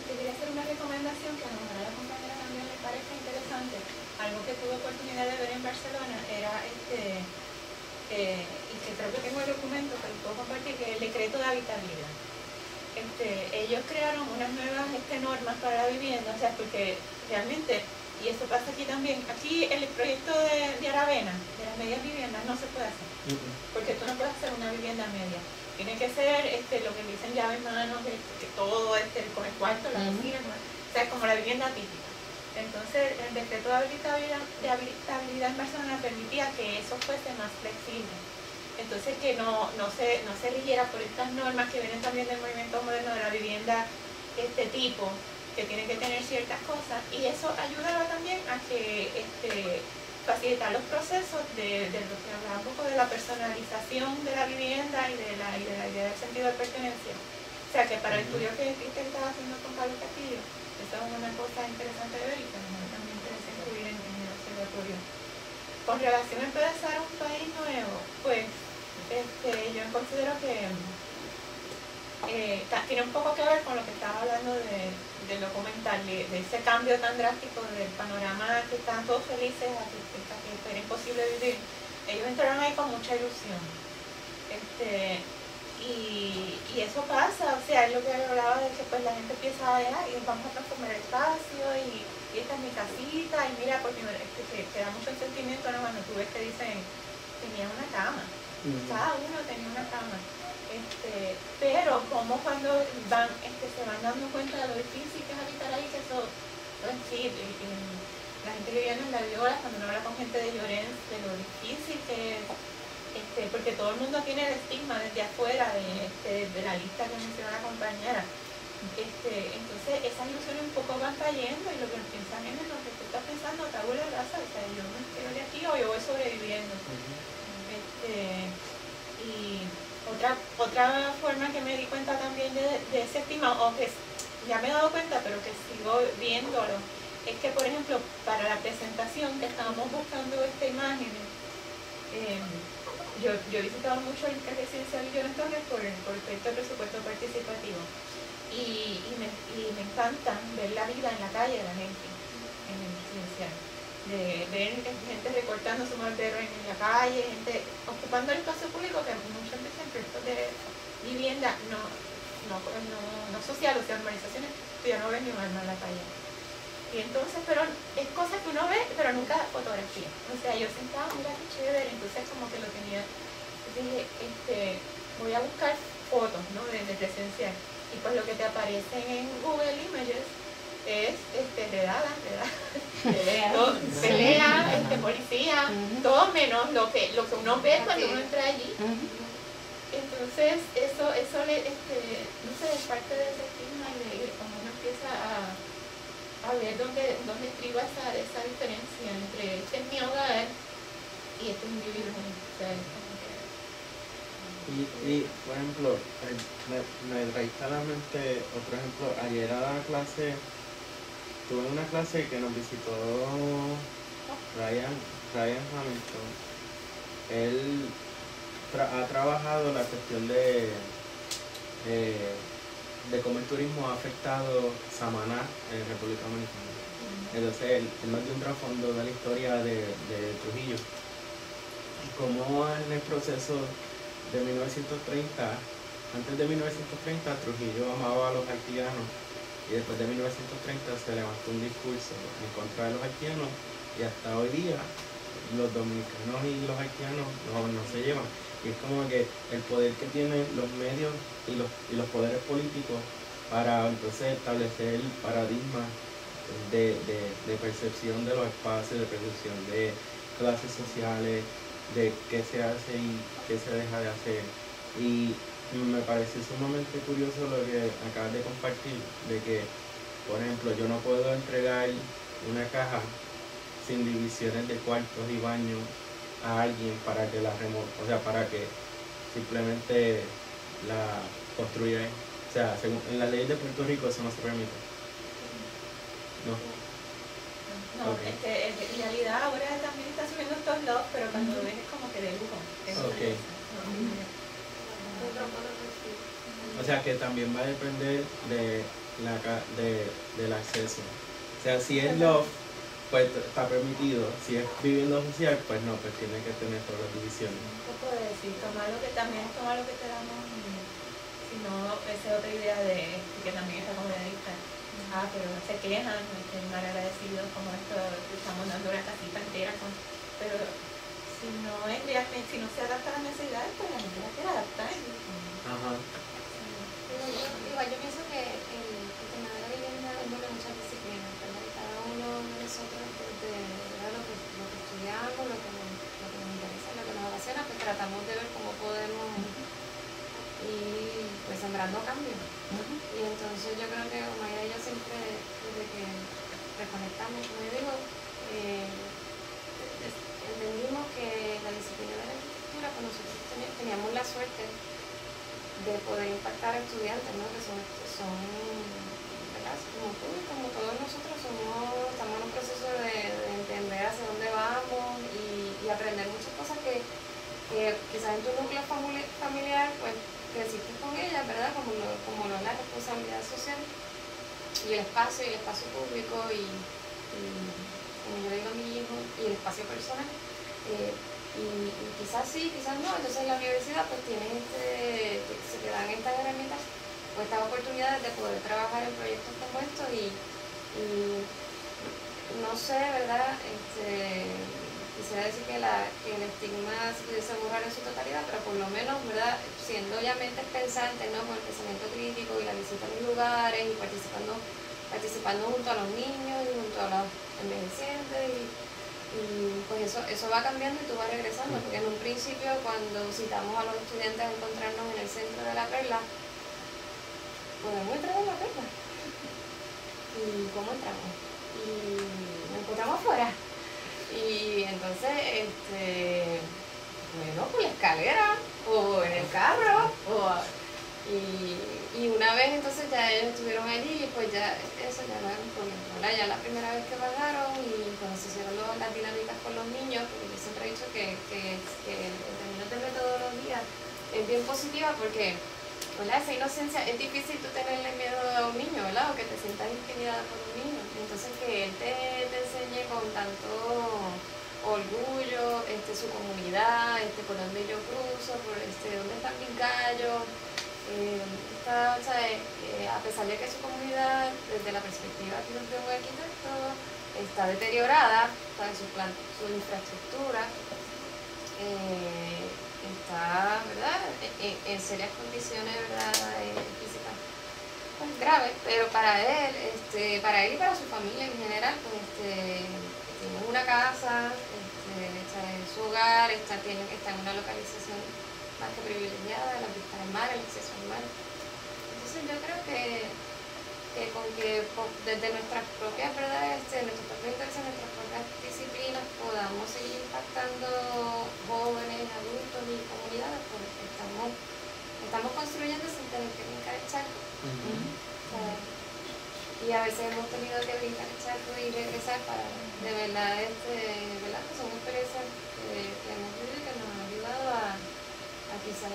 Te quería hacer una recomendación que a lo mejor a la compañera también le parece interesante. Algo que tuve oportunidad de ver en Barcelona era y que creo que tengo el documento que lo puedo compartir, que es el decreto de habitabilidad. Ellos crearon unas nuevas normas para la vivienda, o sea, porque realmente, y eso pasa aquí también, aquí el proyecto de Aravena, de las medias viviendas, no se puede hacer, porque tú no puedes hacer una vivienda media. Tiene que ser lo que dicen llave en mano, que todo con el cuarto, la cocina, o sea, como la vivienda típica. Entonces, el decreto de habitabilidad en Barcelona permitía que eso fuese más flexible. Entonces, que no se rigiera por estas normas que vienen también del movimiento moderno de la vivienda tipo, que tienen que tener ciertas cosas, y eso ayudaba también a que facilitar los procesos de lo que hablaba un poco de la personalización de la vivienda y de la idea del sentido de pertenencia. O sea que para el estudio que estaba haciendo con Pablo Castillo, eso es una cosa interesante de ver y que a lo mejor también interesa incluir en el observatorio. Con relación a empezar un país nuevo, pues yo considero que tiene un poco que ver con lo que estaba hablando del documental, de ese cambio tan drástico del panorama que estaban todos felices a que era imposible vivir. Ellos entraron ahí con mucha ilusión. Y eso pasa, o sea, es lo que hablaba de que pues la gente empieza a y vamos a transformar el espacio y esta es mi casita y mira, porque te da mucho el sentimiento, ¿no? Cuando tú ves que dicen, tenía una cama, cada uno tenía una cama. Pero como cuando se van dando cuenta de lo difícil que es habitar ahí, que eso, en fin, la gente que viene en la Viola, cuando uno habla con gente de Llorens, de lo difícil que es, porque todo el mundo tiene el estigma desde afuera de la lista que menciona la compañera. Entonces esas ilusiones un poco van cayendo y lo que piensan es en lo que tú estás pensando, tabula rasa, o sea, yo me quedo de aquí o yo voy sobreviviendo. Y otra forma que me di cuenta también de ese estigma, o que ya me he dado cuenta pero que sigo viéndolo, es que por ejemplo para la presentación que estábamos buscando esta imagen, yo he visitado mucho el residencial Llorens Torres por el proyecto de presupuesto participativo y me encanta ver la vida en la calle de la gente en el residencial, de ver gente recortando su malvero en la calle, gente ocupando el espacio público, que muchas veces en proyectos de vivienda no social, o sea, urbanizaciones, tú ya no ves ni un alma en la calle. Y entonces, pero es cosa que uno ve, pero nunca fotografía. O sea, yo sentaba, mira qué chévere, entonces como que lo tenía, dije, voy a buscar fotos, ¿no? de presencial. Y pues lo que te aparecen en Google Images es redada, pelea, policía, todo menos lo que uno ve cuando uno entra allí. Entonces, eso no sé, es parte de ese estigma y de cuando uno empieza a ver dónde estriba esa diferencia entre este es mi hogar y este es un vivir junto. O sea, es como que... Y por ejemplo, me traíste a la mente otro ejemplo. Ayer a la clase, tuve una clase que nos visitó Ryan Hamilton. Él ha trabajado la cuestión de cómo el turismo ha afectado Samaná en República Dominicana. Entonces él nos dio un trasfondo de la historia de Trujillo y cómo en el proceso de 1930, antes de 1930 Trujillo amaba a los haitianos y después de 1930 se levantó un discurso en contra de los haitianos y hasta hoy día los dominicanos y los haitianos no se llevan. Y es como que el poder que tienen los medios y los poderes políticos para entonces establecer paradigmas de percepción de los espacios, de percepción de clases sociales, de qué se hace y qué se deja de hacer. Y me pareció sumamente curioso lo que acabas de compartir, de que, por ejemplo, yo no puedo entregar una caja sin divisiones de cuartos y baños a alguien para que la o sea, para que simplemente la construya. O sea, según, en las leyes de Puerto Rico eso no se permite. No. No, Ok. en realidad ahora también está subiendo estos lots, pero cuando lo ves es como que de lujo. Ok. O sea que también va a depender de del acceso. O sea, si es loft, pues está permitido. Si es vivienda oficial, pues no, pues tiene que tener todas las divisiones. Un poco de decir, toma lo que te damos, si no, esa es otra idea de que también está comunista. Pero se quejan, estén mal agradecidos, como esto, estamos dando una casita entera, pero si no es realmente, si no se adapta a las necesidades, pues la gente la quiere adaptar. Ajá. Igual yo pienso que el tema de la vivienda envuelve muchas disciplinas, ¿verdad? Y cada uno de nosotros, desde lo que estudiamos, lo que nos interesa, lo que nos apasiona, pues tratamos de ver cómo podemos ir pues sembrando cambios. Y entonces yo creo que Mayra y yo siempre, desde que reconectamos, como yo digo, entendimos que la disciplina de la arquitectura, pues nosotros teníamos la suerte de poder impactar a estudiantes, ¿no? Que son ¿verdad? Como tú y como todos nosotros estamos en un proceso de entender hacia dónde vamos y aprender muchas cosas que quizás en tu núcleo familiar pues creciste con ellas, ¿verdad? Como lo es la responsabilidad social y el espacio público y como yo digo a mi hijo, y el espacio personal. Y quizás sí, quizás no. Entonces en la universidad pues se te dan estas herramientas o estas oportunidades de poder trabajar en proyectos como estos y no sé, ¿verdad? Quisiera decir que el estigma se pudiese borrar en su totalidad, pero por lo menos, ¿verdad? Siendo ya mentes pensantes, ¿no? Con el pensamiento crítico y la visita a los lugares y participando junto a los niños y junto a los envejecientes y pues eso va cambiando y tú vas regresando, porque en un principio cuando citamos a los estudiantes a encontrarnos en el centro de la Perla, podemos entrar en la Perla. ¿Y cómo entramos? Y nos encontramos afuera. Y entonces, bueno, por la escalera, o en el carro, y una vez entonces ya ellos estuvieron allí y pues ya eso ya no era un problema, ¿verdad? Ya la primera vez que bajaron y cuando se hicieron las dinámicas con los niños, porque yo siempre he dicho que en términos de metodología es bien positiva porque, ¿verdad? Esa inocencia es difícil tú tenerle miedo a un niño, ¿verdad? O que te sientas intimidada por un niño. Entonces que él te enseñe con tanto orgullo, su comunidad, por dónde yo cruzo, por dónde están mis gallos. A pesar de que su comunidad, desde la perspectiva de un arquitecto, está deteriorada, su infraestructura está, ¿verdad? En serias condiciones, ¿verdad? Físicas pues, graves, pero para él y para su familia en general, pues tienen una casa, está en su hogar, está en una localización más que privilegiada, la vista al mar, el acceso al mar. Entonces yo creo que desde nuestras propias verdades, nuestros propios intereses, nuestras propias disciplinas podamos seguir impactando jóvenes, adultos y comunidades, porque estamos construyendo sin tener que brincar el charco. Y a veces hemos tenido que brincar el charco y regresar para, de verdad, ¿verdad? Que son experiencias que hemos vivido y que nos han ayudado a quizás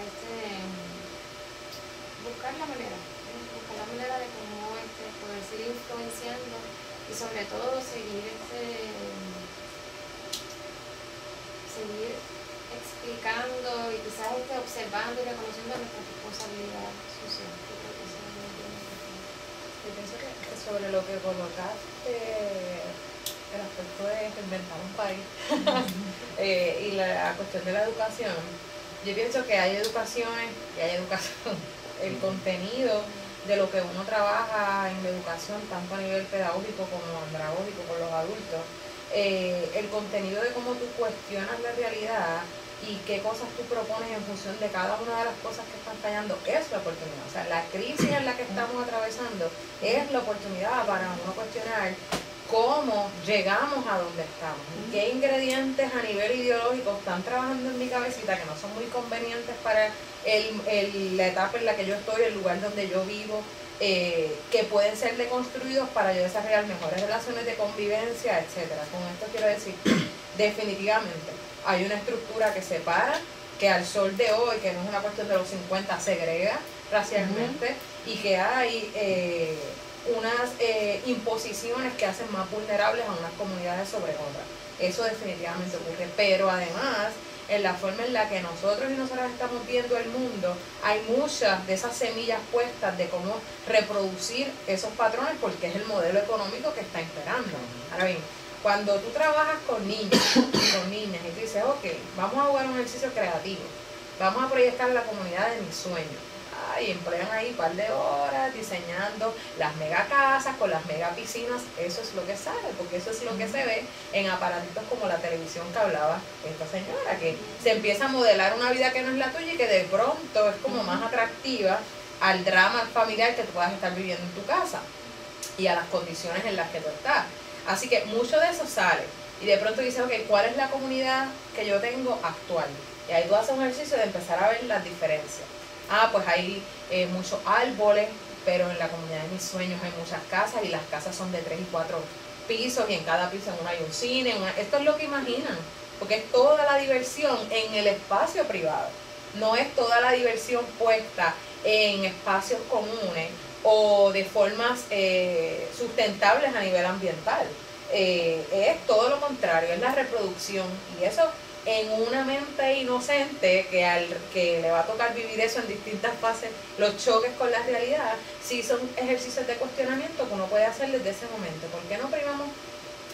buscar la manera de cómo poder seguir influenciando y sobre todo seguir explicando y quizás observando y reconociendo nuestra responsabilidad social. Yo creo que eso es muy importante. Yo pienso que sobre lo que colocaste, el aspecto de reinventar un país y la cuestión de la educación, yo pienso que hay educaciones y hay educación. El contenido de lo que uno trabaja en la educación, tanto a nivel pedagógico como andragógico con los adultos, el contenido de cómo tú cuestionas la realidad y qué cosas tú propones en función de cada una de las cosas que están fallando, es la oportunidad. O sea, la crisis en la que estamos atravesando es la oportunidad para uno cuestionar cómo llegamos a donde estamos, qué ingredientes a nivel ideológico están trabajando en mi cabecita que no son muy convenientes para la etapa en la que yo estoy, el lugar donde yo vivo, que pueden ser deconstruidos para yo desarrollar mejores relaciones de convivencia, etcétera. Con esto quiero decir, definitivamente hay una estructura que separa, que al sol de hoy, que no es una cuestión de los 50, segrega racialmente, y que hay unas imposiciones que hacen más vulnerables a unas comunidades sobre otras. Eso definitivamente ocurre, pero además en la forma en la que nosotros y nosotras estamos viendo el mundo, hay muchas de esas semillas puestas de cómo reproducir esos patrones, porque es el modelo económico que está imperando. Ahora bien, cuando tú trabajas con niños y con niñas y tú dices, ok, vamos a jugar un ejercicio creativo, vamos a proyectar la comunidad de mis sueños, y emplean ahí un par de horas diseñando las mega casas con las mega piscinas, eso es lo que sale, porque eso es lo que se ve en aparatitos como la televisión que hablaba esta señora, que se empieza a modelar una vida que no es la tuya y que de pronto es como más atractiva al drama familiar que tú puedas estar viviendo en tu casa y a las condiciones en las que tú estás. Así que mucho de eso sale y de pronto dices, ok, ¿cuál es la comunidad que yo tengo actual? Y ahí tú haces un ejercicio de empezar a ver las diferencias. Pues hay muchos árboles, pero en la comunidad de mis sueños hay muchas casas y las casas son de 3 y 4 pisos y en cada piso en uno hay un cine. Esto es lo que imaginan, porque es toda la diversión en el espacio privado. No es toda la diversión puesta en espacios comunes o de formas sustentables a nivel ambiental. Es todo lo contrario, es la reproducción, y eso en una mente inocente que le va a tocar vivir eso en distintas fases, los choques con la realidad, sí son ejercicios de cuestionamiento que uno puede hacer desde ese momento. ¿Por qué no primamos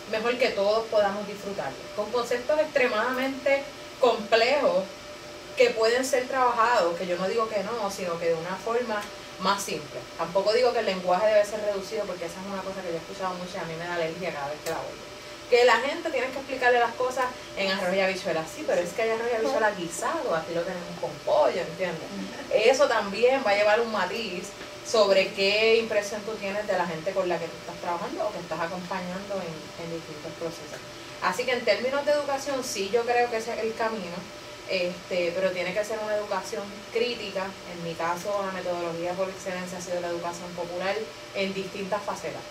mejor que todos podamos disfrutarlo? Con conceptos extremadamente complejos que pueden ser trabajados, que yo no digo que no, sino que de una forma más simple. Tampoco digo que el lenguaje debe ser reducido, porque esa es una cosa que yo he escuchado mucho y a mí me da alergia cada vez que la oigo. Que la gente tiene que explicarle las cosas en arroz y habichuelas. Sí, pero es que hay arroz y habichuelas guisado, aquí lo tenemos con pollo, ¿entiendes? Eso también va a llevar un matiz sobre qué impresión tú tienes de la gente con la que tú estás trabajando o que estás acompañando en distintos procesos. Así que en términos de educación, sí, yo creo que ese es el camino, pero tiene que ser una educación crítica. En mi caso, la metodología por excelencia ha sido la educación popular en distintas facetas.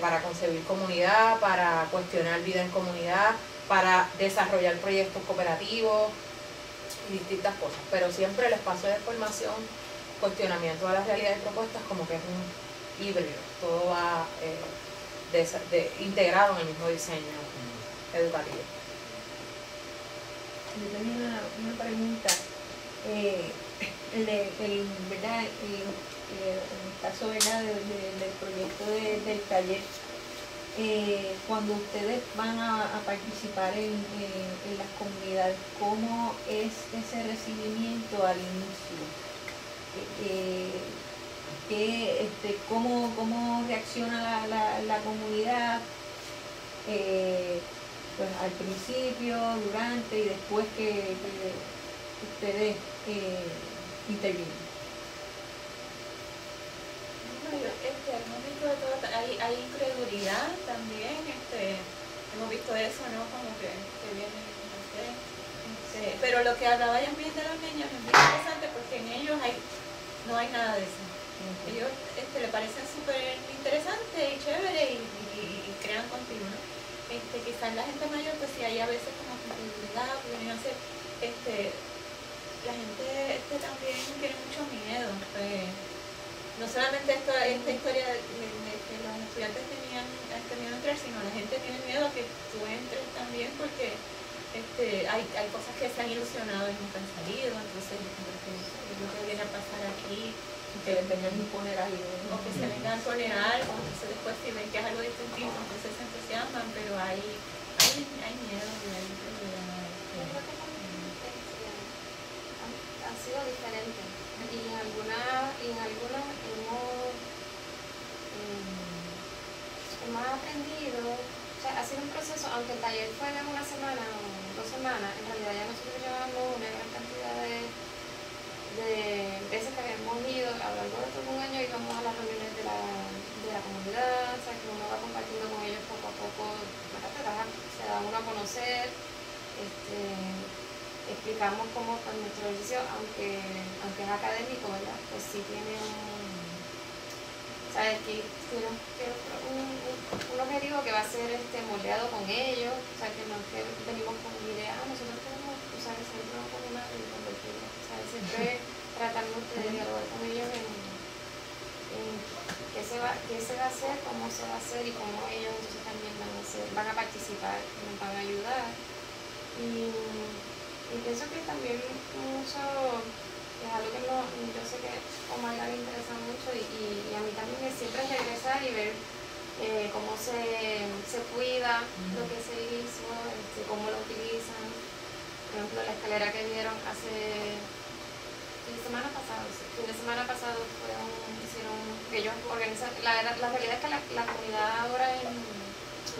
Para concebir comunidad, para cuestionar vida en comunidad, para desarrollar proyectos cooperativos y distintas cosas. Pero siempre el espacio de formación, cuestionamiento de las realidades propuestas, como que es un híbrido. Todo va integrado en el mismo diseño educativo. Yo tenía una pregunta. ¿Verdad? En el caso, ¿verdad?, del proyecto del taller, cuando ustedes van a participar en las comunidades, ¿cómo es ese recibimiento al inicio? ¿Cómo reacciona la comunidad pues, al principio, durante y después que ustedes intervienen? Hemos visto de todo, hay incredulidad también, hemos visto eso, ¿no? Como que viene, no sé, pero lo que hablaba también de los niños es muy interesante, porque en ellos no hay nada de eso. Ellos le parecen súper interesante y chévere y crean contigo, ¿no? Quizás la gente mayor, pues sí hay a veces como incredulidad, porque no sé, la gente también tiene mucho miedo. No solamente esta historia de que los estudiantes tenían miedo a entrar, sino la gente tiene miedo a que tú entres también, porque hay cosas que se han ilusionado y nunca han salido. Entonces yo creo que es lo que viene a pasar aquí, que les vengan a imponer algo, o que se vengan a poner algo, entonces después si ven que es algo distintivo, entonces se entusiasman, pero hay miedo y hay incredulidad. Yo creo que con la intención ha sido diferente, y en algunas hemos aprendido sea, ha sido un proceso, aunque el taller fue de una semana o 2 semanas, en realidad ya nosotros llevamos una gran cantidad de veces que habíamos ido a lo largo de todo un año, íbamos a las reuniones de la comunidad, o sea, que uno va compartiendo con ellos poco a poco, se da uno a conocer, explicamos cómo pues, nuestro ejercicio, aunque es académico, ¿verdad? Pues sí tiene ¿sabes? Que tiene un objetivo que va a ser moldeado con ellos, o sea, que no es que venimos con una idea, nosotros queremos usar el centro comunal y convertirlo, o sea, siempre tratamos de dialogar con ellos en qué se va a hacer, cómo se va a hacer y cómo ellos entonces también van a participar, nos van a ayudar. Y pienso que también mucho, es algo que yo sé que a Omar le interesa mucho y a mí también es siempre regresar y ver cómo se cuida lo que se hizo, cómo lo utilizan. Por ejemplo, la escalera que vieron fin de semana pasado hicieron, que ellos organizan, la realidad es que la comunidad ahora en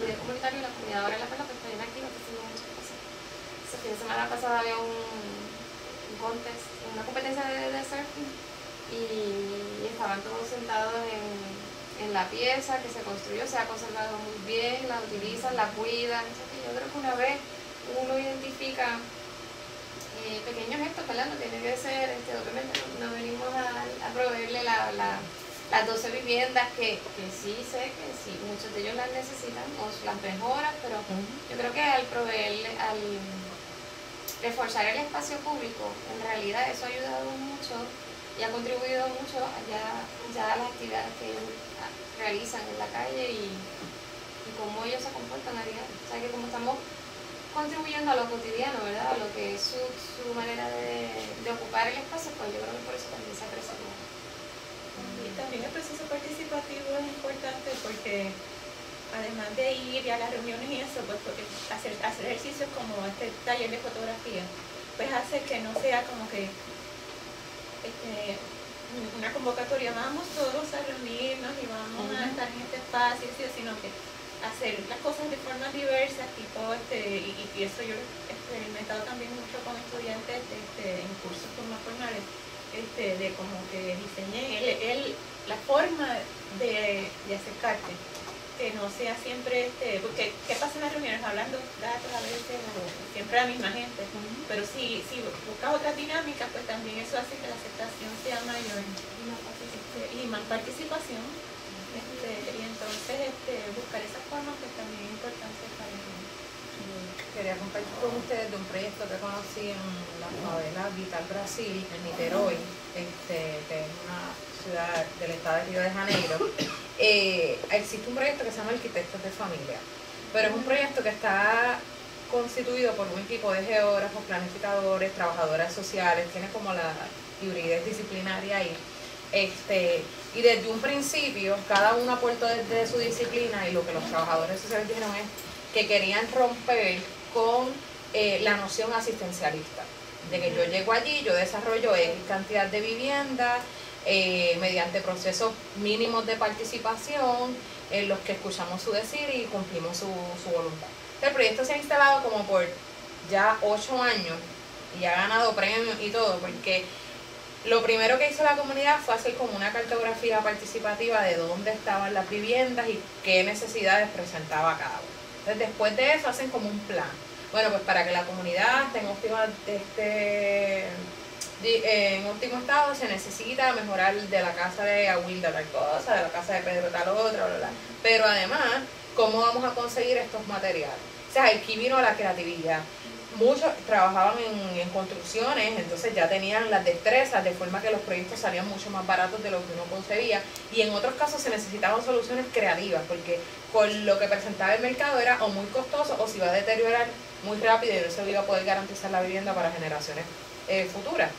nivel comunitario y la comunidad ahora en La Perla pues está bien activa, está haciendo muchas cosas. El fin de semana pasado había un contest, una competencia de surfing y estaban todos sentados en la pieza que se construyó, se ha conservado muy bien, la utilizan, la cuidan. O sea, que yo creo que una vez uno identifica pequeños gestos, ¿verdad? No tiene que ser, obviamente no venimos a proveerle las 12 viviendas que sí sé que sí, muchos de ellos las necesitan o las mejoras, pero yo creo que al reforzar el espacio público, en realidad eso ha ayudado mucho y ha contribuido mucho ya a las actividades que ellos realizan en la calle y cómo ellos se comportan a diario. O sea que como estamos contribuyendo a lo cotidiano, ¿verdad? A lo que es su manera de ocupar el espacio, pues yo creo que por eso también se aprecia. Y también el proceso participativo es importante porque además de ir a las reuniones y eso, pues hacer ejercicios como este taller de fotografía, pues hace que no sea como que una convocatoria, vamos todos a reunirnos y vamos a estar en este espacio, sino que hacer las cosas de formas diversas, tipo y eso yo he experimentado también mucho con estudiantes en cursos más formales, de como que diseñé la forma de acercarte, que no sea siempre, porque ¿qué pasa en las reuniones? Hablando datos a veces, o siempre la misma gente, pero si buscas otras dinámicas, pues también eso hace que la aceptación sea mayor y más participación. Y entonces buscar esas formas que también es importante para ellos. Quería compartir con ustedes de un proyecto que conocí en la favela Vital Brasil, en Niterói, que es una ciudad del estado de Río de Janeiro. Existe un proyecto que se llama Arquitectos de Familia, pero es un proyecto que está constituido por un equipo de geógrafos, planificadores, trabajadoras sociales, tiene como la hibridez disciplinaria ahí. Y desde un principio, cada uno aportó desde su disciplina y lo que los trabajadores sociales dijeron es que querían romper con la noción asistencialista, de que yo llego allí, yo desarrollo X cantidad de viviendas mediante procesos mínimos de participación en los que escuchamos su decir y cumplimos su voluntad. El proyecto se ha instalado como por ya 8 años y ha ganado premios y todo, porque lo primero que hizo la comunidad fue hacer como una cartografía participativa de dónde estaban las viviendas y qué necesidades presentaba cada una. Entonces, después de eso hacen como un plan. Bueno, pues para que la comunidad esté en óptimo estado se necesita mejorar de la casa de Aguilda tal cosa, de la casa de Pedro tal otra, bla, bla. Pero además, ¿cómo vamos a conseguir estos materiales? O sea, aquí vino la creatividad. Muchos trabajaban en construcciones, entonces ya tenían las destrezas, de forma que los proyectos salían mucho más baratos de lo que uno concebía, y en otros casos se necesitaban soluciones creativas, porque con lo que presentaba el mercado era o muy costoso o se iba a deteriorar muy rápido y no se iba a poder garantizar la vivienda para generaciones futuras.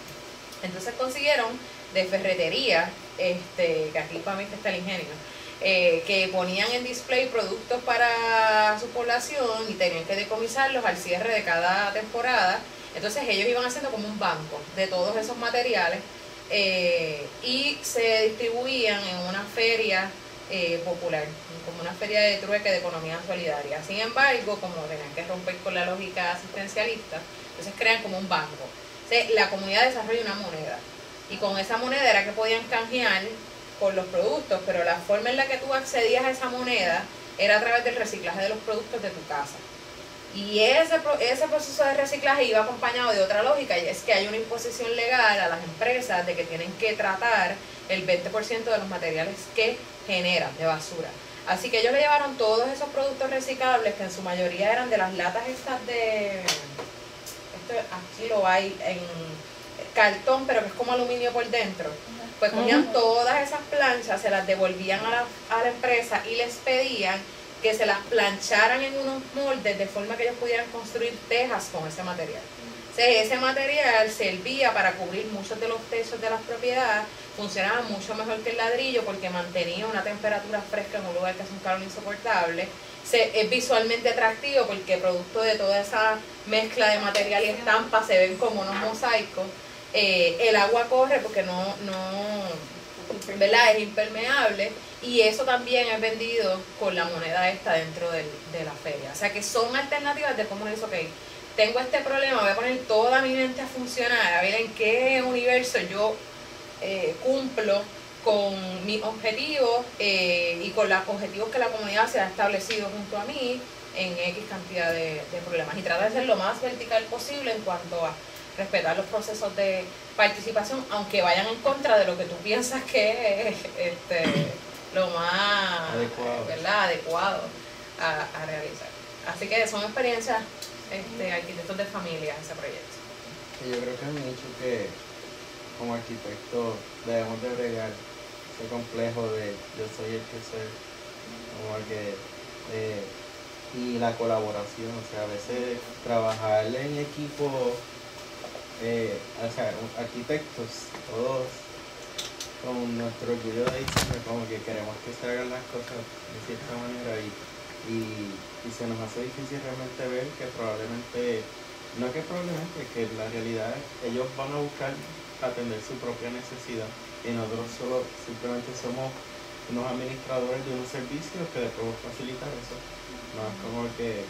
Entonces consiguieron de ferretería, que aquí para mí está el ingenio, que ponían en display productos para su población y tenían que decomisarlos al cierre de cada temporada. Entonces ellos iban haciendo como un banco de todos esos materiales y se distribuían en una feria popular, como una feria de trueque de economía solidaria. Sin embargo, como tenían que romper con la lógica asistencialista, entonces crean como un banco. Entonces, la comunidad desarrolla una moneda y con esa moneda era que podían canjear por los productos, pero la forma en la que tú accedías a esa moneda era a través del reciclaje de los productos de tu casa. Y ese proceso de reciclaje iba acompañado de otra lógica, y es que hay una imposición legal a las empresas de que tienen que tratar el 20% de los materiales que generan de basura. Así que ellos le llevaron todos esos productos reciclables, que en su mayoría eran de las latas estas de... aquí lo hay en cartón, pero que es como aluminio por dentro. Pues cogían todas esas planchas, se las devolvían a la empresa y les pedían que se las plancharan en unos moldes de forma que ellos pudieran construir tejas con ese material. Entonces, ese material servía para cubrir muchos de los techos de las propiedades, funcionaba mucho mejor que el ladrillo porque mantenía una temperatura fresca en un lugar que hace un calor insoportable. Es visualmente atractivo porque producto de toda esa mezcla de material y estampa se ven como unos mosaicos. El agua corre porque ¿verdad? Es impermeable, y eso también es vendido con la moneda esta dentro de la feria. O sea que son alternativas de cómo uno dice, ok, tengo este problema, voy a poner toda mi mente a funcionar, a ver en qué universo yo cumplo con mis objetivos y con los objetivos que la comunidad se ha establecido junto a mí en X cantidad de problemas. Y trata de ser lo más vertical posible en cuanto a respetar los procesos de participación, aunque vayan en contra de lo que tú piensas que es lo más adecuado a realizar. Así que son experiencias arquitectos de familia ese proyecto. Yo creo que es un hecho que como arquitectos debemos de bregar ese complejo de yo soy el que soy, como que y la colaboración, o sea, a veces trabajar en equipo, o sea, arquitectos, todos con nuestro orgullo de diseño, como que queremos que se hagan las cosas de cierta manera y se nos hace difícil realmente ver que probablemente, no que probablemente, que la realidad es ellos van a buscar atender su propia necesidad y nosotros solo simplemente somos unos administradores de unos servicios que les podemos facilitar eso. No es como que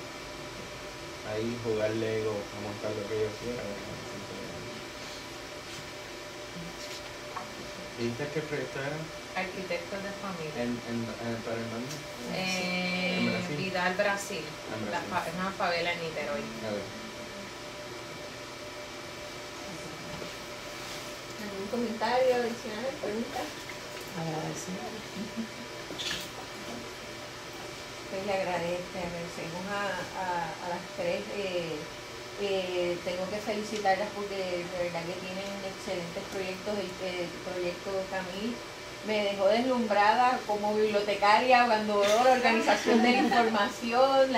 ahí jugar Lego a montar lo que yo quiera. ¿Viste qué proyecto era? Arquitectos de familia. ¿En dónde? En Brasil. Vidal, Brasil. En Brasil. Es una favela en Niterói. A ver. ¿Algún comentario adicional? ¿Pregunta? Agradecer. Pues le agradecemos a las tres. Tengo que felicitarlas porque de verdad que tienen excelentes proyectos. El proyecto Camil me dejó deslumbrada como bibliotecaria cuando veo la organización de la información,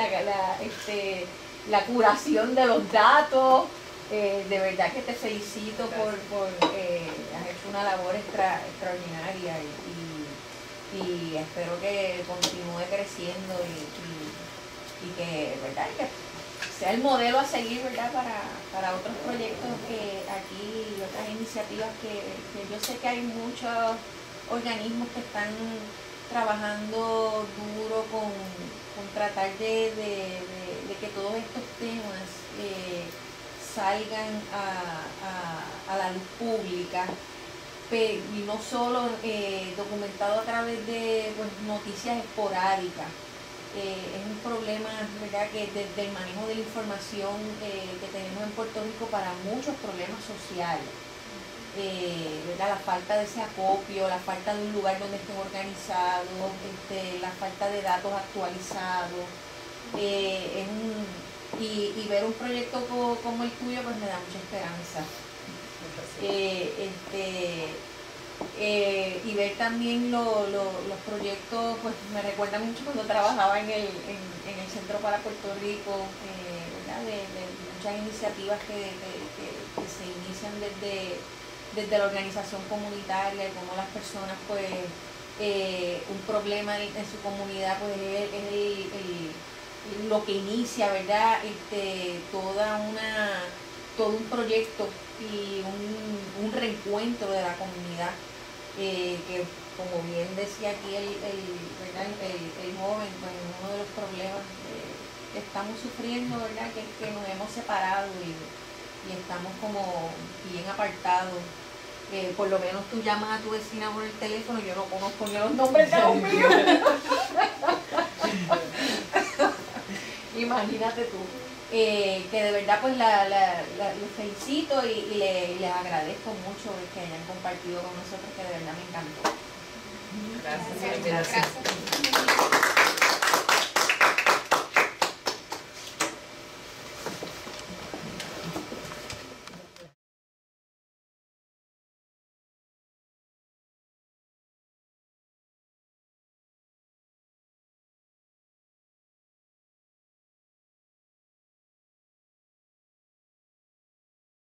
la curación de los datos. De verdad que te felicito por has hecho una labor extraordinaria y espero que continúe creciendo y que, ¿verdad? Que sea el modelo a seguir, ¿verdad? Para otros proyectos aquí y otras iniciativas que yo sé que hay muchos organismos que están trabajando duro con tratar de que todos estos temas salgan a la luz pública, y no solo documentado a través de noticias esporádicas. Es un problema, ¿verdad?, que desde el manejo de la información que tenemos en Puerto Rico para muchos problemas sociales, ¿verdad?, la falta de ese acopio, la falta de un lugar donde estén organizados, la falta de datos actualizados, y ver un proyecto como el tuyo pues me da mucha esperanza. Y ver también los proyectos, pues me recuerda mucho cuando trabajaba en el Centro para Puerto Rico, ¿verdad? De muchas iniciativas que se inician desde la organización comunitaria y cómo las personas, pues, un problema en su comunidad, pues es lo que inicia, ¿verdad? Todo un proyecto y un reencuentro de la comunidad que como bien decía aquí ¿verdad? el joven, pues uno de los problemas que estamos sufriendo, ¿verdad? Que nos hemos separado y estamos como bien apartados. Por lo menos tú llamas a tu vecina por el teléfono, yo no conozco ni los nombres de los míos. Imagínate tú. Que de verdad pues les felicito y les agradezco mucho que hayan compartido con nosotros, que de verdad me encantó. Gracias. Gracias.